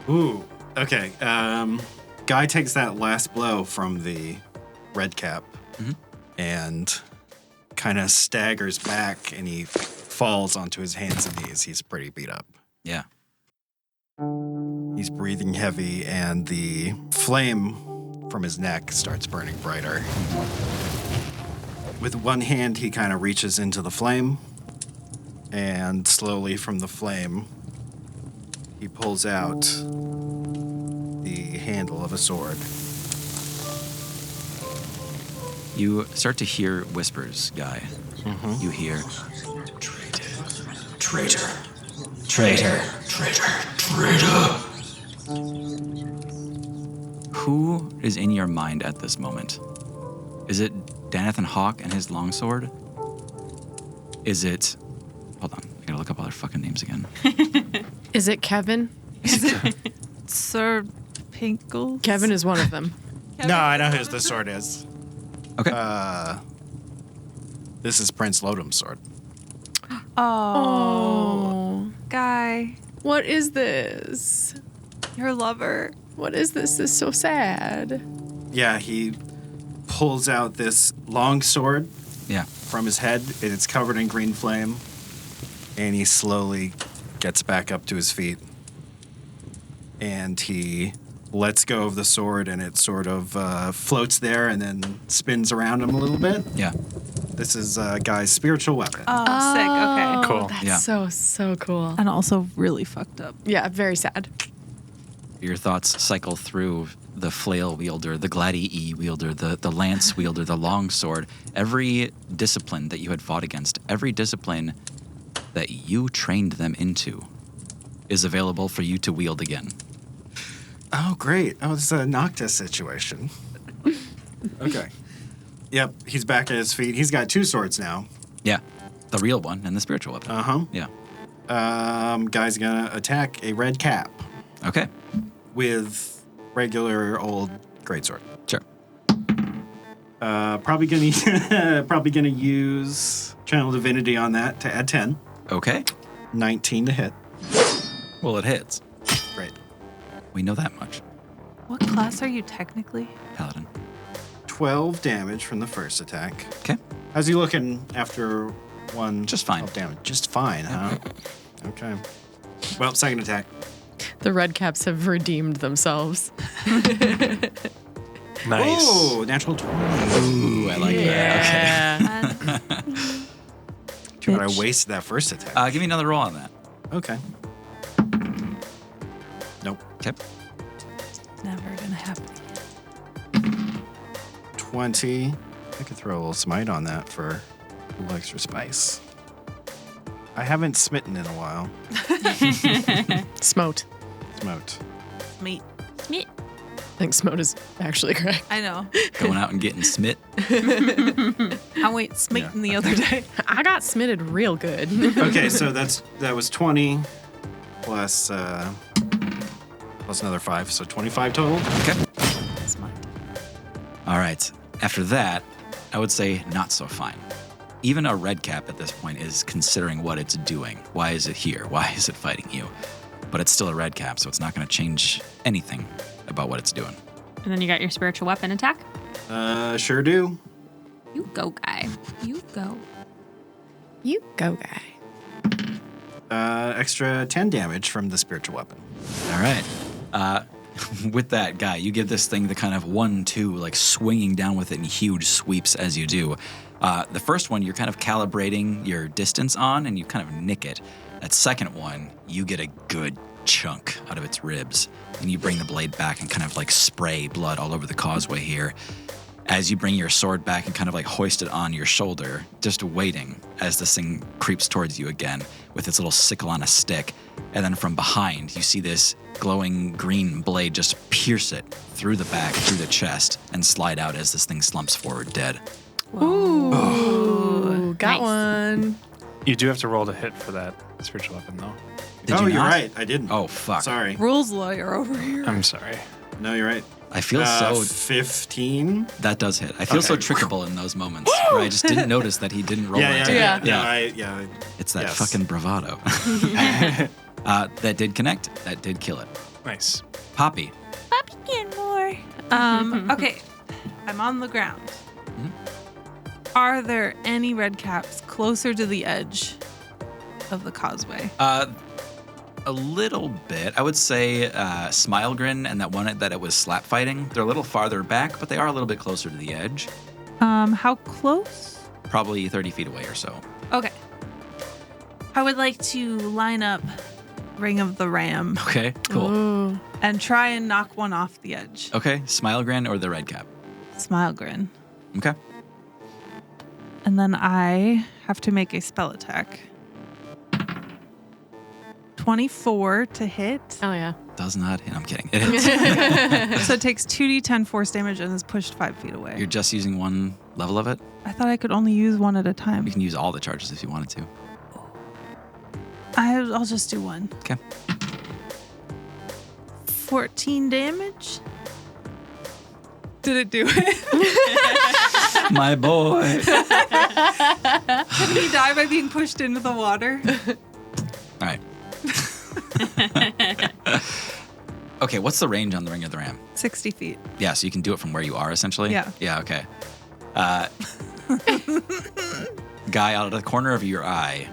Ooh. Okay. Guy takes that last blow from the red cap and kind of staggers back, and he falls onto his hands and knees. He's pretty beat up. Yeah. He's breathing heavy, and the flame from his neck starts burning brighter. With one hand, he kind of reaches into the flame, and slowly from the flame, he pulls out the handle of a sword. You start to hear whispers, Guy. You hear, Traitor. Traitor. Traitor. Traitor. who is in your mind at this moment? Is it Danathan Hawk and his longsword? Is it... Hold on, I gotta look up all their fucking names again. Is it Kevin? Sir Pinkle? Kevin is one of them. No, I know whose the sword is. Okay. This is Prince Lodum's sword. Oh. Guy, What is this? your lover. What is this? This is so sad. Yeah, he pulls out this long sword Yeah. from his head. It's covered in green flame. And he slowly gets back up to his feet. And he lets go of the sword, and it sort of floats there and then spins around him a little bit. Yeah. This is Guy's spiritual weapon. Oh, sick. Okay. Cool. That's Yeah. so cool. And also really fucked up. Yeah, very sad. Your thoughts cycle through the flail wielder, the gladi wielder, the lance wielder, the longsword. Every discipline that you had fought against, every discipline that you trained them into is available for you to wield again. Oh, great. Oh, this is a Noctis situation. Okay. Yep, he's back at his feet. He's got two swords now. Yeah. The real one and the spiritual weapon. Uh-huh. Yeah. Guy's gonna attack a red cap Okay. with regular old greatsword. Sure. Probably gonna use Channel Divinity on that to add 10. Okay. 19 to hit. Well, it hits. Great. We know that much. What class are you technically? Paladin. 12 damage from the first attack. Okay. How's he looking after one? Just fine. 12 damage. Just fine, huh? Okay. Well, second attack. The red caps have redeemed themselves. Nice. Oh, natural 20. Ooh, I like that. Okay. Too bad I wasted that first attack. Give me another roll on that. Okay. Nope. Okay. Never gonna happen. 20. I could throw a little smite on that for a little extra spice. I haven't smitten in a while. Smote. Smote. Meat. I think smote is actually correct. I know. Going out and getting smit. I went smiting the other day. I got smitted real good. Okay, so that was 20 plus another 5, so 25 total. Okay. Smite. All right. After that, I would say not so fine. Even a red cap at this point is considering what it's doing. Why is it here? Why is it fighting you? But it's still a red cap, so it's not going to change anything about what it's doing. And then you got your spiritual weapon attack. Sure do. You go, guy. You go. You go, guy. Extra 10 damage from the spiritual weapon. All right. With that guy, you give this thing the kind of 1-2, like swinging down with it in huge sweeps as you do. The first one, you're kind of calibrating your distance on, and you kind of nick it. That second one, you get a good chunk out of its ribs, and you bring the blade back and kind of like spray blood all over the causeway here. As you bring your sword back and kind of like hoist it on your shoulder, just waiting as this thing creeps towards you again with its little sickle on a stick. And then from behind, you see this glowing green blade just pierce it through the back, through the chest, and slide out as this thing slumps forward dead. Ooh, got Nice. one. You do have to roll to hit for that spiritual weapon, though. Did you you're not? right. I didn't. Oh, fuck. Sorry. Rules lawyer over here. I'm sorry. No, you're right. I feel so... 15. That does hit. I feel so trickable in those moments where I just didn't notice that he didn't roll it. Yeah. No, It's that yes. fucking bravado. That did connect. That did kill it. Nice. Poppy. Poppy get more. Okay. I'm on the ground. Are there any red caps closer to the edge of the causeway? A little bit. I would say Smilegrin and that one that it was slap fighting. They're a little farther back, but they are a little bit closer to the edge. How close? Probably 30 feet away or so. Okay. I would like to line up Ring of the Ram Okay, cool. Ooh. and try and knock one off the edge. Okay, Smilegrin or the red cap. Smile grin. Okay. And then I have to make a spell attack. 24 to hit. Oh, yeah. Does not hit. I'm kidding. It hits. So it takes 2d10 force damage and is pushed 5 feet away. You're just using one level of it. I thought I could only use one at a time. You can use all the charges if you wanted to. I'll just do one. Okay. 14 damage. Did it do it? My boy. Did he die by being pushed into the water? All right. Okay, what's the range on the Ring of the Ram? 60 feet. Yeah, so you can do it from where you are, essentially? Yeah. Yeah, okay. Guy, out of the corner of your eye,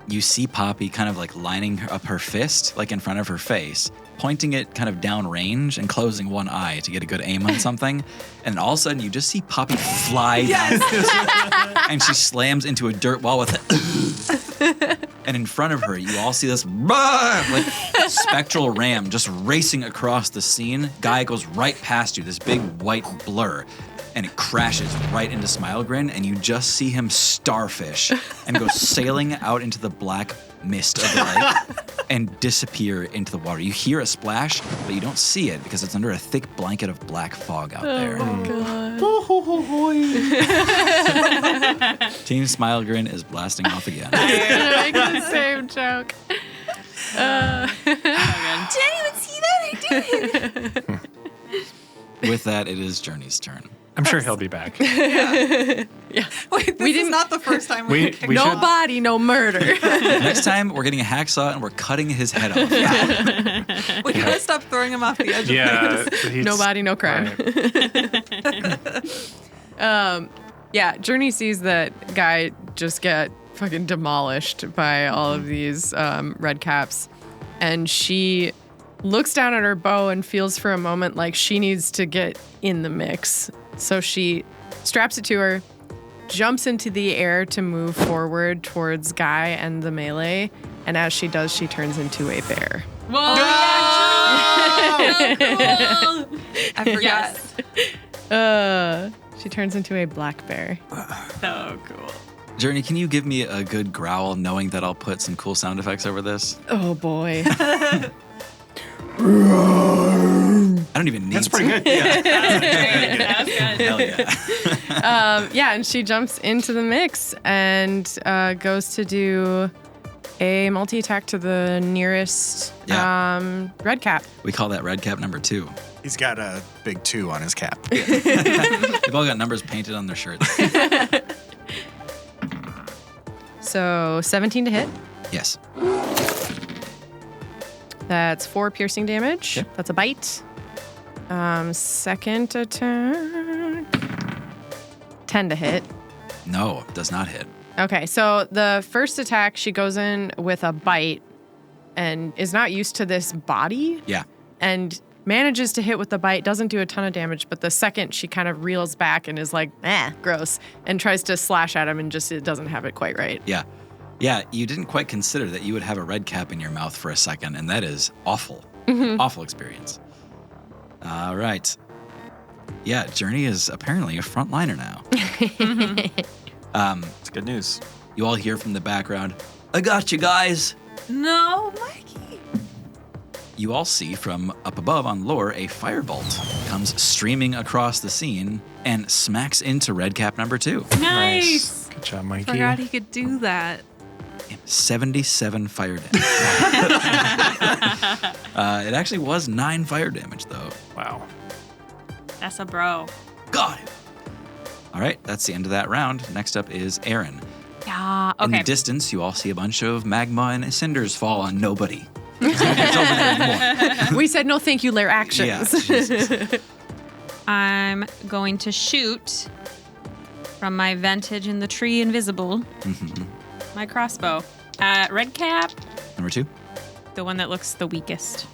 you see Poppy kind of like lining up her fist, like in front of her face, pointing it kind of down range and closing one eye to get a good aim on something. And all of a sudden, you just see Poppy fly down. And she slams into a dirt wall with it. And in front of her, you all see this like spectral ram just racing across the scene. Guy goes right past you, this big white blur, and it crashes right into Smilegrin, and you just see him starfish and go sailing out into the black mist of the lake and disappear into the water. You hear a splash, but you don't see it because it's under a thick blanket of black fog out there. Team Smilegrin is blasting off again. I make the same joke. Did anyone see that? I did. With that, it is Journey's turn. I'm sure he'll be back. Wait, this is not the first time We No should, body, no murder. Next time, we're getting a hacksaw and we're cutting his head off. We gotta stop throwing him off the edge. yeah. he's- No body, no crime. Right. Yeah, Journey sees that guy just get fucking demolished by all of these red caps, and she looks down at her bow and feels for a moment like she needs to get in the mix. So she straps it to her, jumps into the air to move forward towards Guy and the melee, and as she does, she turns into a bear. Whoa! I forgot. She turns into a black bear. So cool. Journey, can you give me a good growl knowing that I'll put some cool sound effects over this? Oh boy. I don't even need That's pretty good. Yeah. That was good. Hell yeah. Yeah, and she jumps into the mix and goes to do a multi-attack to the nearest red cap. We call that red cap number 2. He's got a big 2 on his cap. They've all got numbers painted on their shirts. So 17 to hit. Yes. That's 4 piercing damage. Okay. That's a bite. Second attack. 10 to hit. No, does not hit. Okay, so the first attack, she goes in with a bite and is not used to this body Yeah. and manages to hit with the bite, doesn't do a ton of damage, but the second she kind of reels back and is like, gross, and tries to slash at him and just it doesn't have it quite right. Yeah. Yeah, you didn't quite consider that you would have a red cap in your mouth for a second, and that is awful. Awful experience. All right. Yeah, Journey is apparently a frontliner now. It's good news. You all hear from the background, I got you guys. No, Mikey. You all see from up above on Lore a firebolt comes streaming across the scene and smacks into red cap number 2. Nice. Good job, Mikey. Forgot he could do that. 77 fire damage. It actually was 9 fire damage, though. Wow. That's a bro. Got it. All right, that's the end of that round. Next up is Aaron. Yeah. In Okay. the distance, you all see a bunch of magma and cinders fall on nobody. Nobody's over there anymore. We said no thank you, lair actions. Yeah, Jesus. I'm going to shoot from my vantage in the tree invisible. My crossbow. Red cap, Number 2. the one that looks the weakest.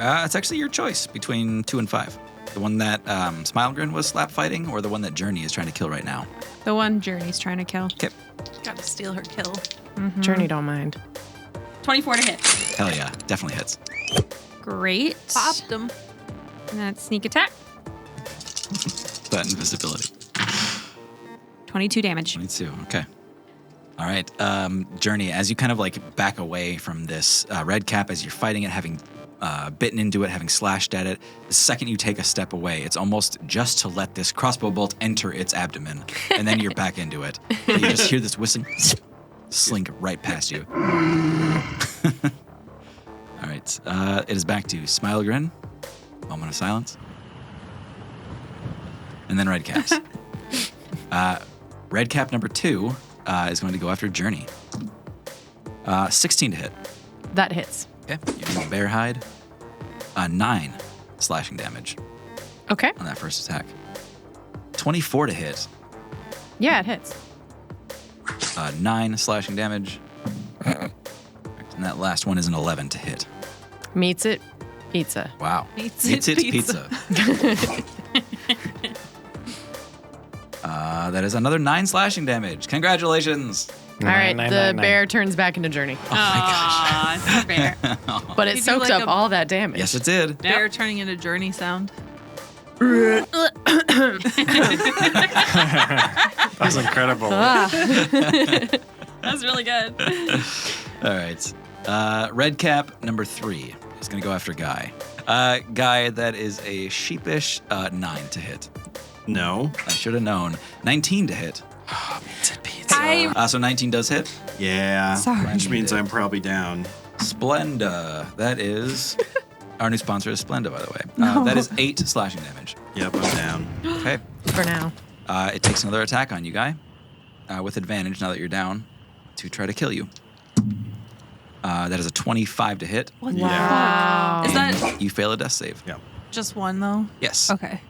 It's actually your choice between 2 and 5. The one that Smilegrin was slap fighting, or the one that Journey is trying to kill right now. The one Journey's trying to kill. Okay. Got to steal her kill. Journey don't mind. 24 to hit. Hell yeah, definitely hits. Great. Popped him. And that's sneak attack. That invisibility. 22 damage. 22. Okay. All right. Journey, as you kind of like back away from this red cap, as you're fighting it, having bitten into it, having slashed at it, the second you take a step away, it's almost just to let this crossbow bolt enter its abdomen, and then you're back into it. But you just hear this whistling slink right past you. All right. It is back to Smilegrin. Moment of silence. And then red caps. Red cap number 2 is going to go after Journey. 16 to hit. That hits. Okay. Using bear hide. 9 slashing damage Okay. on that first attack. 24 to hit. Yeah, it hits. 9 slashing damage. And that last one is an 11 to hit. Meets it. Pizza. Wow. Meets It's it, pizza. That is another 9 slashing damage. Congratulations. All right, the bear turns back into Journey. Oh my gosh. It's not fair. But it You do soaked like up a- all that damage. Yes, it did. Bear turning into Journey sound. That was incredible. That's really good. All right. Red cap number 3 is going to go after Guy. Guy, that is a sheepish 9 to hit. No. I should have known. 19 to hit. So 19 does hit. Yeah. Sorry. Which means I'm probably down. Splenda. That is our new sponsor is Splenda, by the way. That is 8 slashing damage. Yep, I'm down. Okay. For now. It takes another attack on you, Guy, with advantage now that you're down, to try to kill you. That is a 25 to hit. Wow. Is and that you fail a death save. Yep. just one though? Yes. Okay.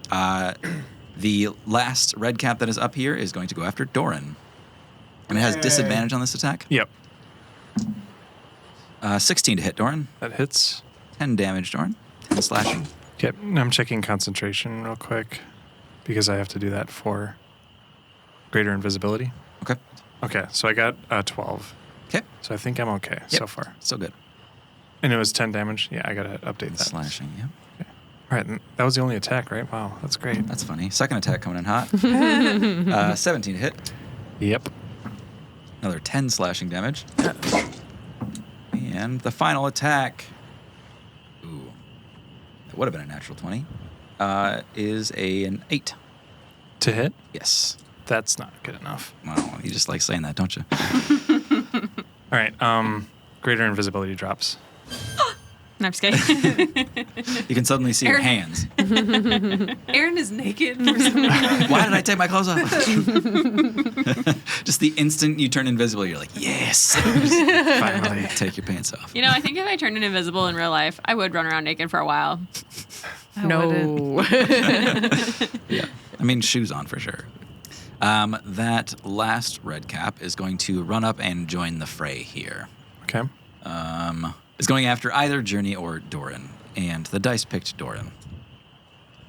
The last red cap that is up here is going to go after Doran. And it has disadvantage on this attack. Yep. 16 to hit Doran. That hits. 10 damage, Doran. 10 slashing. Okay, I'm checking concentration real quick because I have to do that for greater invisibility. Okay. Okay, so I got 12. Okay. So I think I'm okay so far. Still good. And it was 10 damage. Yeah, I gotta update And that. slashing, yeah. All right, and that was the only attack, right? Wow, that's great. That's funny. Second attack coming in hot. 17 to hit. Yep. Another 10 slashing damage. And the final attack. Ooh. That would have been a natural 20. Is an 8. To hit? Yes. That's not good enough. Well, you just like saying that, don't you? All right, greater invisibility drops. No, I'm just kidding. You can suddenly see your hands. Aaron is naked. Why did I take my clothes off? Just the instant you turn invisible, you're like, yes. Finally. Take your pants off. You know, I think if I turned invisible in real life, I would run around naked for a while. No. Yeah. I mean, shoes on for sure. That last red cap is going to run up and join the fray here. Okay. Is going after either Journey or Doran, and the dice picked Doran.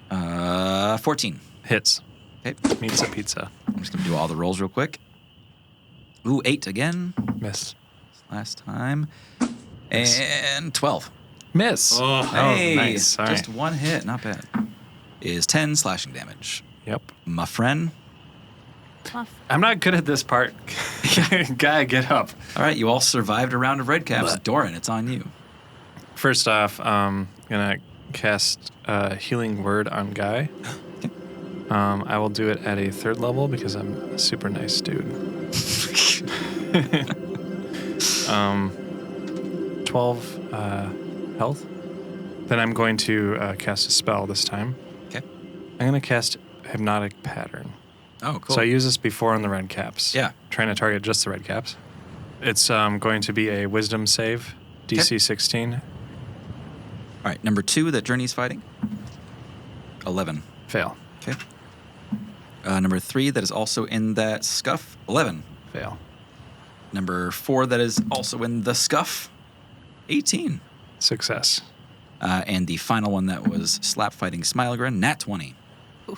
14. Hits. Okay. Meets a pizza. I'm just going to do all the rolls real quick. Ooh, 8 again. Miss. Last time. And 12. Miss. Oh, Hey, nice. All just right. one hit, not bad. Is 10 slashing damage. Yep. My friend. I'm not good at this part. Guy, get up. All right, you all survived a round of red caps. Doran, it's on you. First off, gonna cast Healing Word on Guy. I will do it at a 3rd level because I'm a super nice dude. 12 health. Then I'm going to cast a spell this time. Okay. I'm gonna cast Hypnotic Pattern. Oh, cool. So I used this before on the red caps. Yeah. Trying to target just the red caps. It's going to be a Wisdom save, DC 16. All right, number 2 that Journey's fighting. 11. Fail. Okay. Number 3 that is also in that scuff. 11. Fail. Number 4 that is also in the scuff. 18. Success. And the final one that was slap fighting Smilegrin. Nat 20.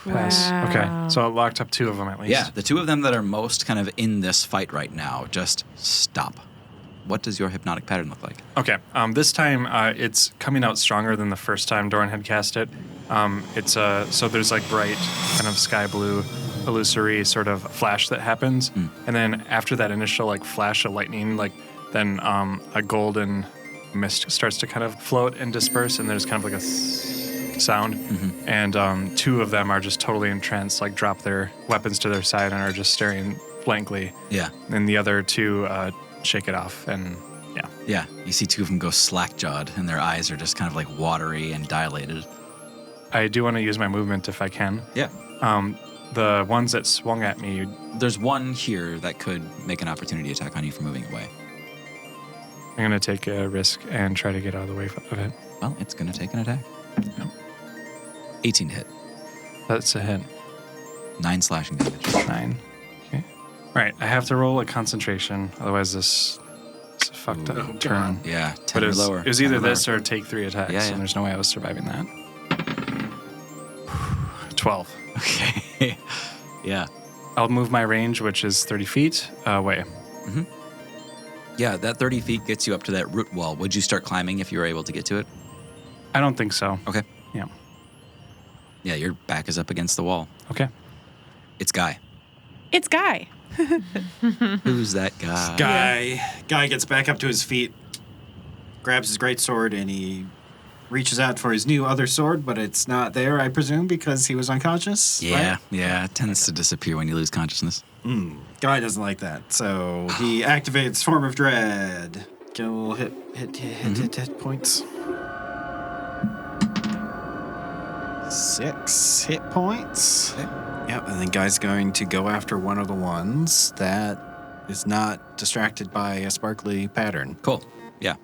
Pass. Wow. Okay. So it locked up 2 of them at least. Yeah, the 2 of them that are most kind of in this fight right now. Just stop. What does your hypnotic pattern look like? Okay. This time it's coming out stronger than the first time Doran had cast it. It's so there's like bright kind of sky blue illusory sort of flash that happens, and then after that initial like flash of lightning, like then a golden mist starts to kind of float and disperse, and there's kind of like a sound, and 2 of them are just totally entranced, like drop their weapons to their side and are just staring blankly. Yeah. And the other 2 shake it off, and yeah. Yeah, you see 2 of them go slack-jawed, and their eyes are just kind of like watery and dilated. I do want to use my movement if I can. Yeah. The ones that swung at me, There's one here that could make an opportunity attack on you for moving away. I'm going to take a risk and try to get out of the way of it. Well, it's going to take an attack. 18 to hit. That's a hit. 9 slashing damage. 9. Okay. Right, I have to roll a concentration, otherwise this is a fucked up turn. Yeah, 10 But or lower. it was 10 either or lower. this or take 3 attacks, Yeah, yeah. and there's no way I was surviving that. 12. Okay. Yeah. I'll move my range, which is 30 feet away. Yeah, that 30 feet gets you up to that root wall. Would you start climbing if you were able to get to it? I don't think so. Okay. Yeah. Yeah, your back is up against the wall. Okay. It's Guy. It's Guy. Who's that guy? Guy gets back up to his feet, grabs his greatsword, and he reaches out for his new other sword, but it's not there, I presume, because he was unconscious. Yeah, right? yeah. It tends to disappear when you lose consciousness. Guy doesn't like that, so he activates Form of Dread. Get a little hit points. 6 hit points. Okay. Yep, and then Guy's going to go after one of the ones that is not distracted by a sparkly pattern. Cool. Yeah.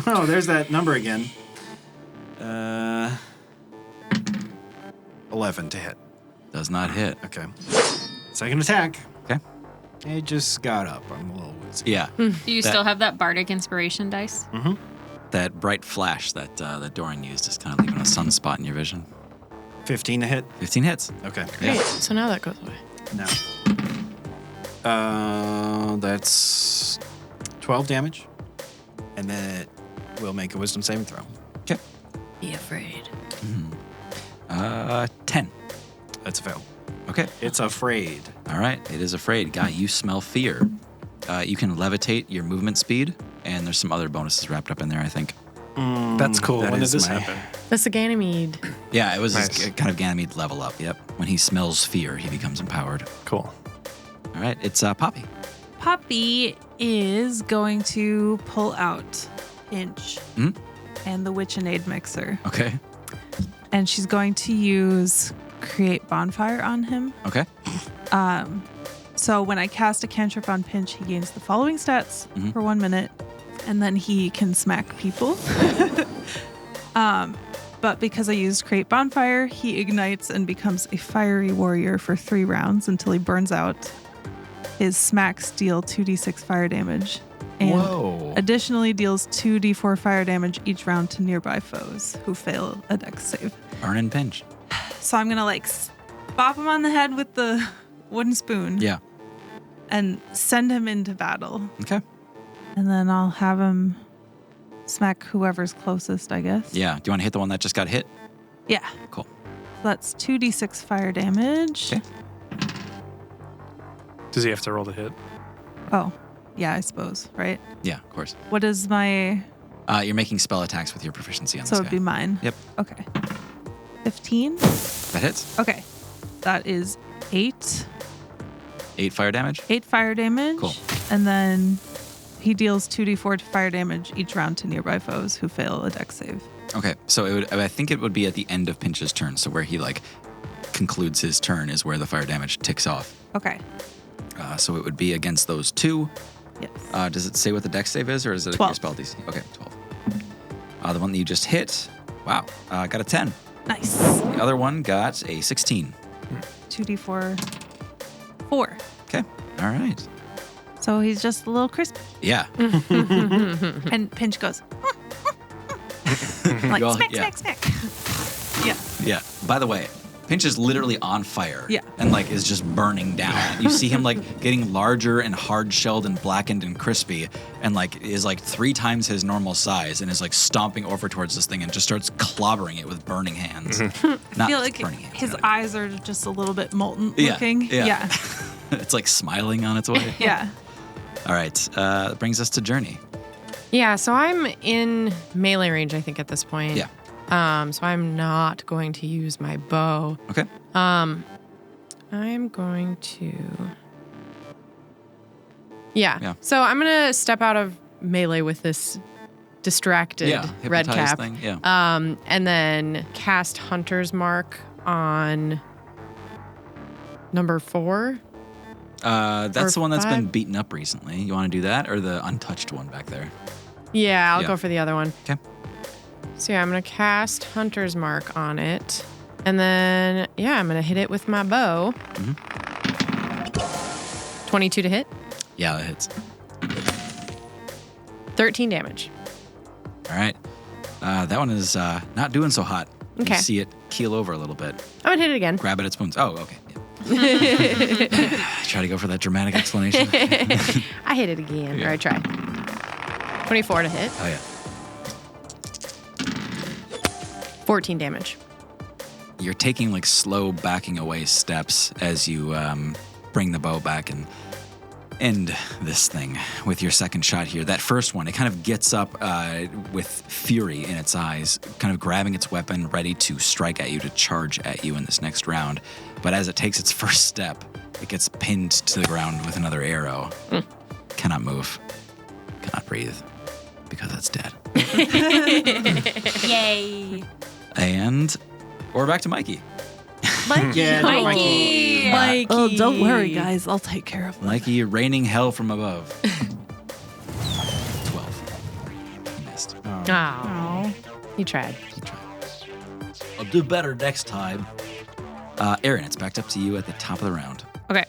Oh, there's that number again. 11 to hit. Does not hit. Okay. Second attack. Okay. It just got up. I'm a little woozy. Yeah. Do you That- still have that bardic inspiration dice? That bright flash that that Doran used is kind of leaving a sunspot in your vision. 15 to hit. 15 hits. Okay. Great. So now that goes away. No. That's 12 damage. And then it will make a wisdom saving throw. Okay. Be afraid. 10. That's a fail. Okay. It's afraid. All right. It is afraid. Guy, you smell fear. You can levitate your movement speed, and there's some other bonuses wrapped up in there, I think. That's cool. that When did is this my- happen? That's the Ganymede. Yeah, it was Nice. kind of Ganymede level up. Yep. When he smells fear, he becomes empowered. Cool. All right. It's Poppy. Poppy is going to pull out Pinch and the Witchinade mixer. Okay. And she's going to use Create Bonfire on him. Okay. So when I cast a cantrip on Pinch, he gains the following stats for 1 minute, and then he can smack people. But because I used Create Bonfire, he ignites and becomes a fiery warrior for 3 rounds until he burns out. His smacks deal 2d6 fire damage. And Whoa. additionally deals 2d4 fire damage each round to nearby foes who fail a dex save. Burn and pinch. So I'm going to like bop him on the head with the wooden spoon. Yeah. And send him into battle. Okay. And then I'll have him smack whoever's closest, I guess. Yeah. Do you want to hit the one that just got hit? Yeah. Cool. So that's 2d6 fire damage. Okay. Does he have to roll to hit? Oh, yeah, I suppose, right? Yeah, of course. What is my... You're making spell attacks with your proficiency on So this it'd guy. be mine. Yep. Okay. 15? That hits. Okay. That is 8. 8 fire damage. 8 fire damage. Cool. And then he deals 2d4 fire damage each round to nearby foes who fail a dex save. Okay, so I think it would be at the end of Pinch's turn. So where he concludes his turn is where the fire damage ticks off. Okay. So it would be against those 2. Yes. Does it say what the dex save is, or is it 12. your spell DC? Okay, 12. The one that you just hit, wow, got a 10. Nice. The other one got a 16. 2d4 4. Okay, all right. So he's just a little crispy. Yeah. And Pinch goes, like, You all- smack, yeah. smack, smack. Yeah. Yeah. By the way, Pinch is literally on fire. Yeah. And is just burning down. You see him getting larger and hard-shelled and blackened and crispy, and is 3 times his normal size, and is stomping over towards this thing and just starts clobbering it with burning hands. Not I feel like burning hands. his eyes are just a little bit molten Yeah, looking. yeah. Yeah. It's smiling on its way. Yeah. All right. That brings us to Journey. Yeah, so I'm in melee range, I think, at this point. Yeah. So I'm not going to use my bow. Okay. I'm going to. Yeah. So I'm gonna step out of melee with this distracted red hypnotize cap. thing. Yeah. And then cast Hunter's Mark on number 4. That's Or the one that's been 5? beaten up recently. You want to do that, or the untouched one back there? Yeah, I'll Yeah. go for the other one. Okay. So yeah, I'm gonna cast Hunter's Mark on it, and then I'm gonna hit it with my bow. 22 to hit. Yeah, that hits. 13 damage. All right. That one is not doing so hot. Okay. You see it keel over a little bit. I'm gonna hit it again. Grab at its wounds. Oh, okay. Yeah. Try to go for that dramatic explanation. I hit it again. Yeah. Or I try. 24 to hit. Oh, yeah. 14 damage. You're taking slow backing away steps as you bring the bow back and end this thing with your second shot here. That first one, it kind of gets up with fury in its eyes, kind of grabbing its weapon, ready to strike at you, to charge at you in this next round. But as it takes its first step, it gets pinned to the ground with another arrow. Cannot move, cannot breathe, because it's dead. Yay. And we're back to Mikey. Yeah, Mikey. Oh, don't worry, guys. I'll take care of them. Mikey raining hell from above. 12. He missed. Oh. You tried. I'll do better next time. Aaron, it's backed up to you at the top of the round. Okay.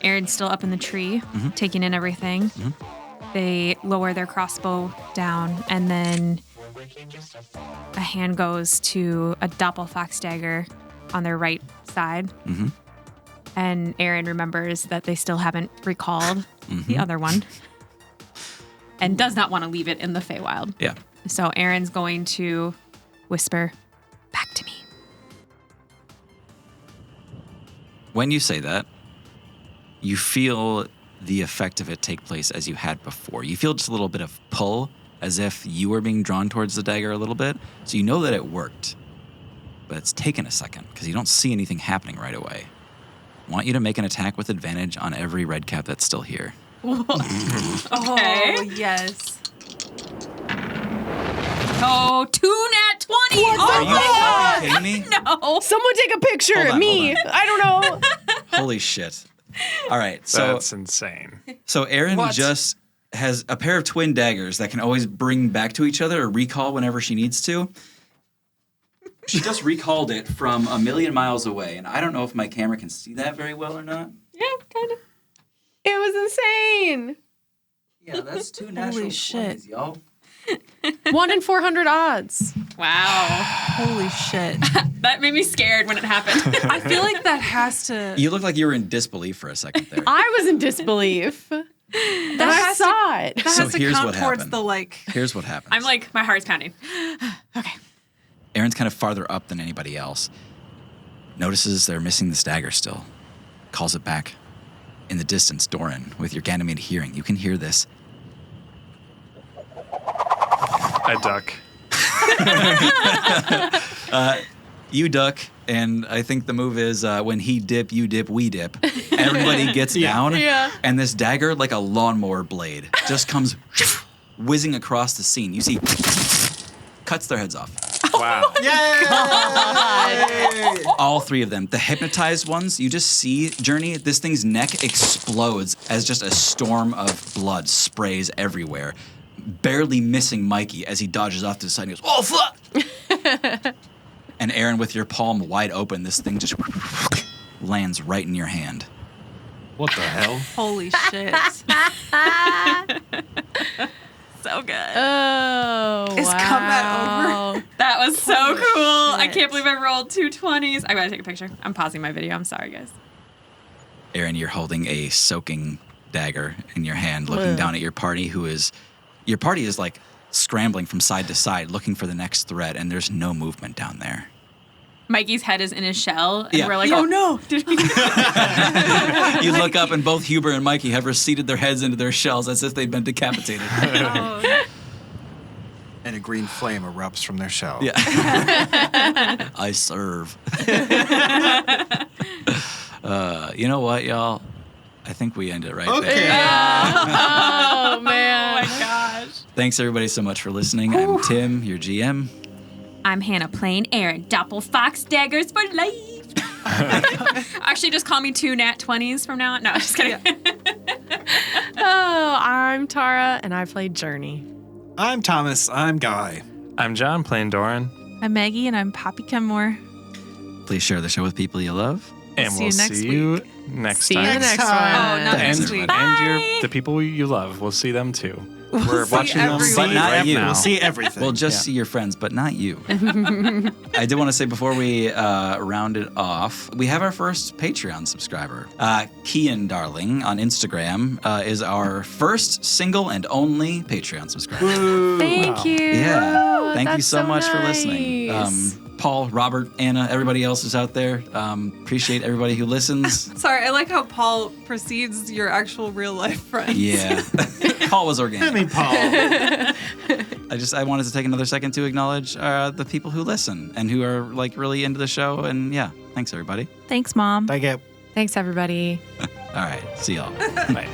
Aaron's still up in the tree, taking in everything. They lower their crossbow down, and then a hand goes to a doppelfox dagger on their right side. And Aaron remembers that they still haven't recalled the other one and does not want to leave it in the Feywild. Yeah. So Aaron's going to whisper, "Back to me." When you say that, you feel the effect of it take place as you had before. You feel just a little bit of pull, as if you were being drawn towards the dagger a little bit. So you know that it worked. But it's taken a second because you don't see anything happening right away. I want you to make an attack with advantage on every red cap that's still here. Oh, yes. Oh, 2 nat 20. Are you fucking kidding me? No. Someone take a picture Hold of on, me. hold on. I don't know. Holy shit. All right, so That's insane. So Erin just has a pair of twin daggers that can always bring back to each other or recall whenever she needs to. She just recalled it from a million miles away, and I don't know if my camera can see that very well or not. Yeah, kind of. It was insane. Yeah, that's 2 natural 20s, y'all. 1 in 400 odds. Wow. Holy shit. That made me scared when it happened. I feel like that has to. You look like you were in disbelief for a second there. I was in disbelief. I saw it. That So has to here's count what towards happened. the like. Here's what happens. I'm like, my heart's pounding. Okay. Aaron's kind of farther up than anybody else. Notices they're missing the stagger still. Calls it back. In the distance, Doran, with your Ganymede hearing, you can hear this. I duck. You duck, and I think the move is when he dip, you dip, we dip. Everybody gets down, and this dagger, like a lawnmower blade, just comes whizzing across the scene. You see, cuts their heads off. Wow. All 3 of them. The hypnotized ones, you just see, Journey, this thing's neck explodes as just a storm of blood sprays everywhere, barely missing Mikey as he dodges off to the side and goes, "Oh, fuck!" And Aaron, with your palm wide open, this thing just lands right in your hand. What the hell? Holy shit. So good. Oh, Is combat over? That was so Holy cool. I shit. can't believe I rolled 2 20s. I gotta take a picture. I'm pausing my video. I'm sorry, guys. Aaron, you're holding a soaking dagger in your hand, looking Ugh. down at your party, your party is like scrambling from side to side, looking for the next threat, and there's no movement down there. Mikey's head is in his shell, and Yeah. we're like, oh no. Did we? You look up, and both Huber and Mikey have receded their heads into their shells as if they'd been decapitated. And a green flame erupts from their shell. Yeah. I serve. You know what, y'all? I think we end it right there. Oh, man. Oh my gosh. Thanks, everybody, so much for listening. I'm Tim, your GM. I'm Hannah playing Aaron. Doppelfox daggers for life. Actually, just call me 2 nat 20s from now on. No, just kidding. Oh, I'm Tara, and I played Journey. I'm Thomas. I'm Guy. I'm John playing Doran. I'm Maggie, and I'm Poppy Kenmore. Please share the show with people you love. And See we'll you next see you week. next See you time. next Oh, one. not Thanks, next week. And the people you love, we'll see them too. We're see watching them everyone. But not right you. now. We'll see everything. We'll just see your friends, but not you. I did want to say before we round it off, we have our first Patreon subscriber. Kian Darling on Instagram is our first single and only Patreon subscriber. Thank you. Yeah. Thank you That's so much for listening. nice. Paul, Robert, Anna, everybody else who's out there. Appreciate everybody who listens. Sorry, I like how Paul precedes your actual real life friends. Yeah. Paul was organic. I mean, Paul. I wanted to take another second to acknowledge the people who listen and who are like really into the show. And yeah, thanks everybody. Thanks, Mom. Thank you. Thanks, everybody. All right. See y'all. Bye.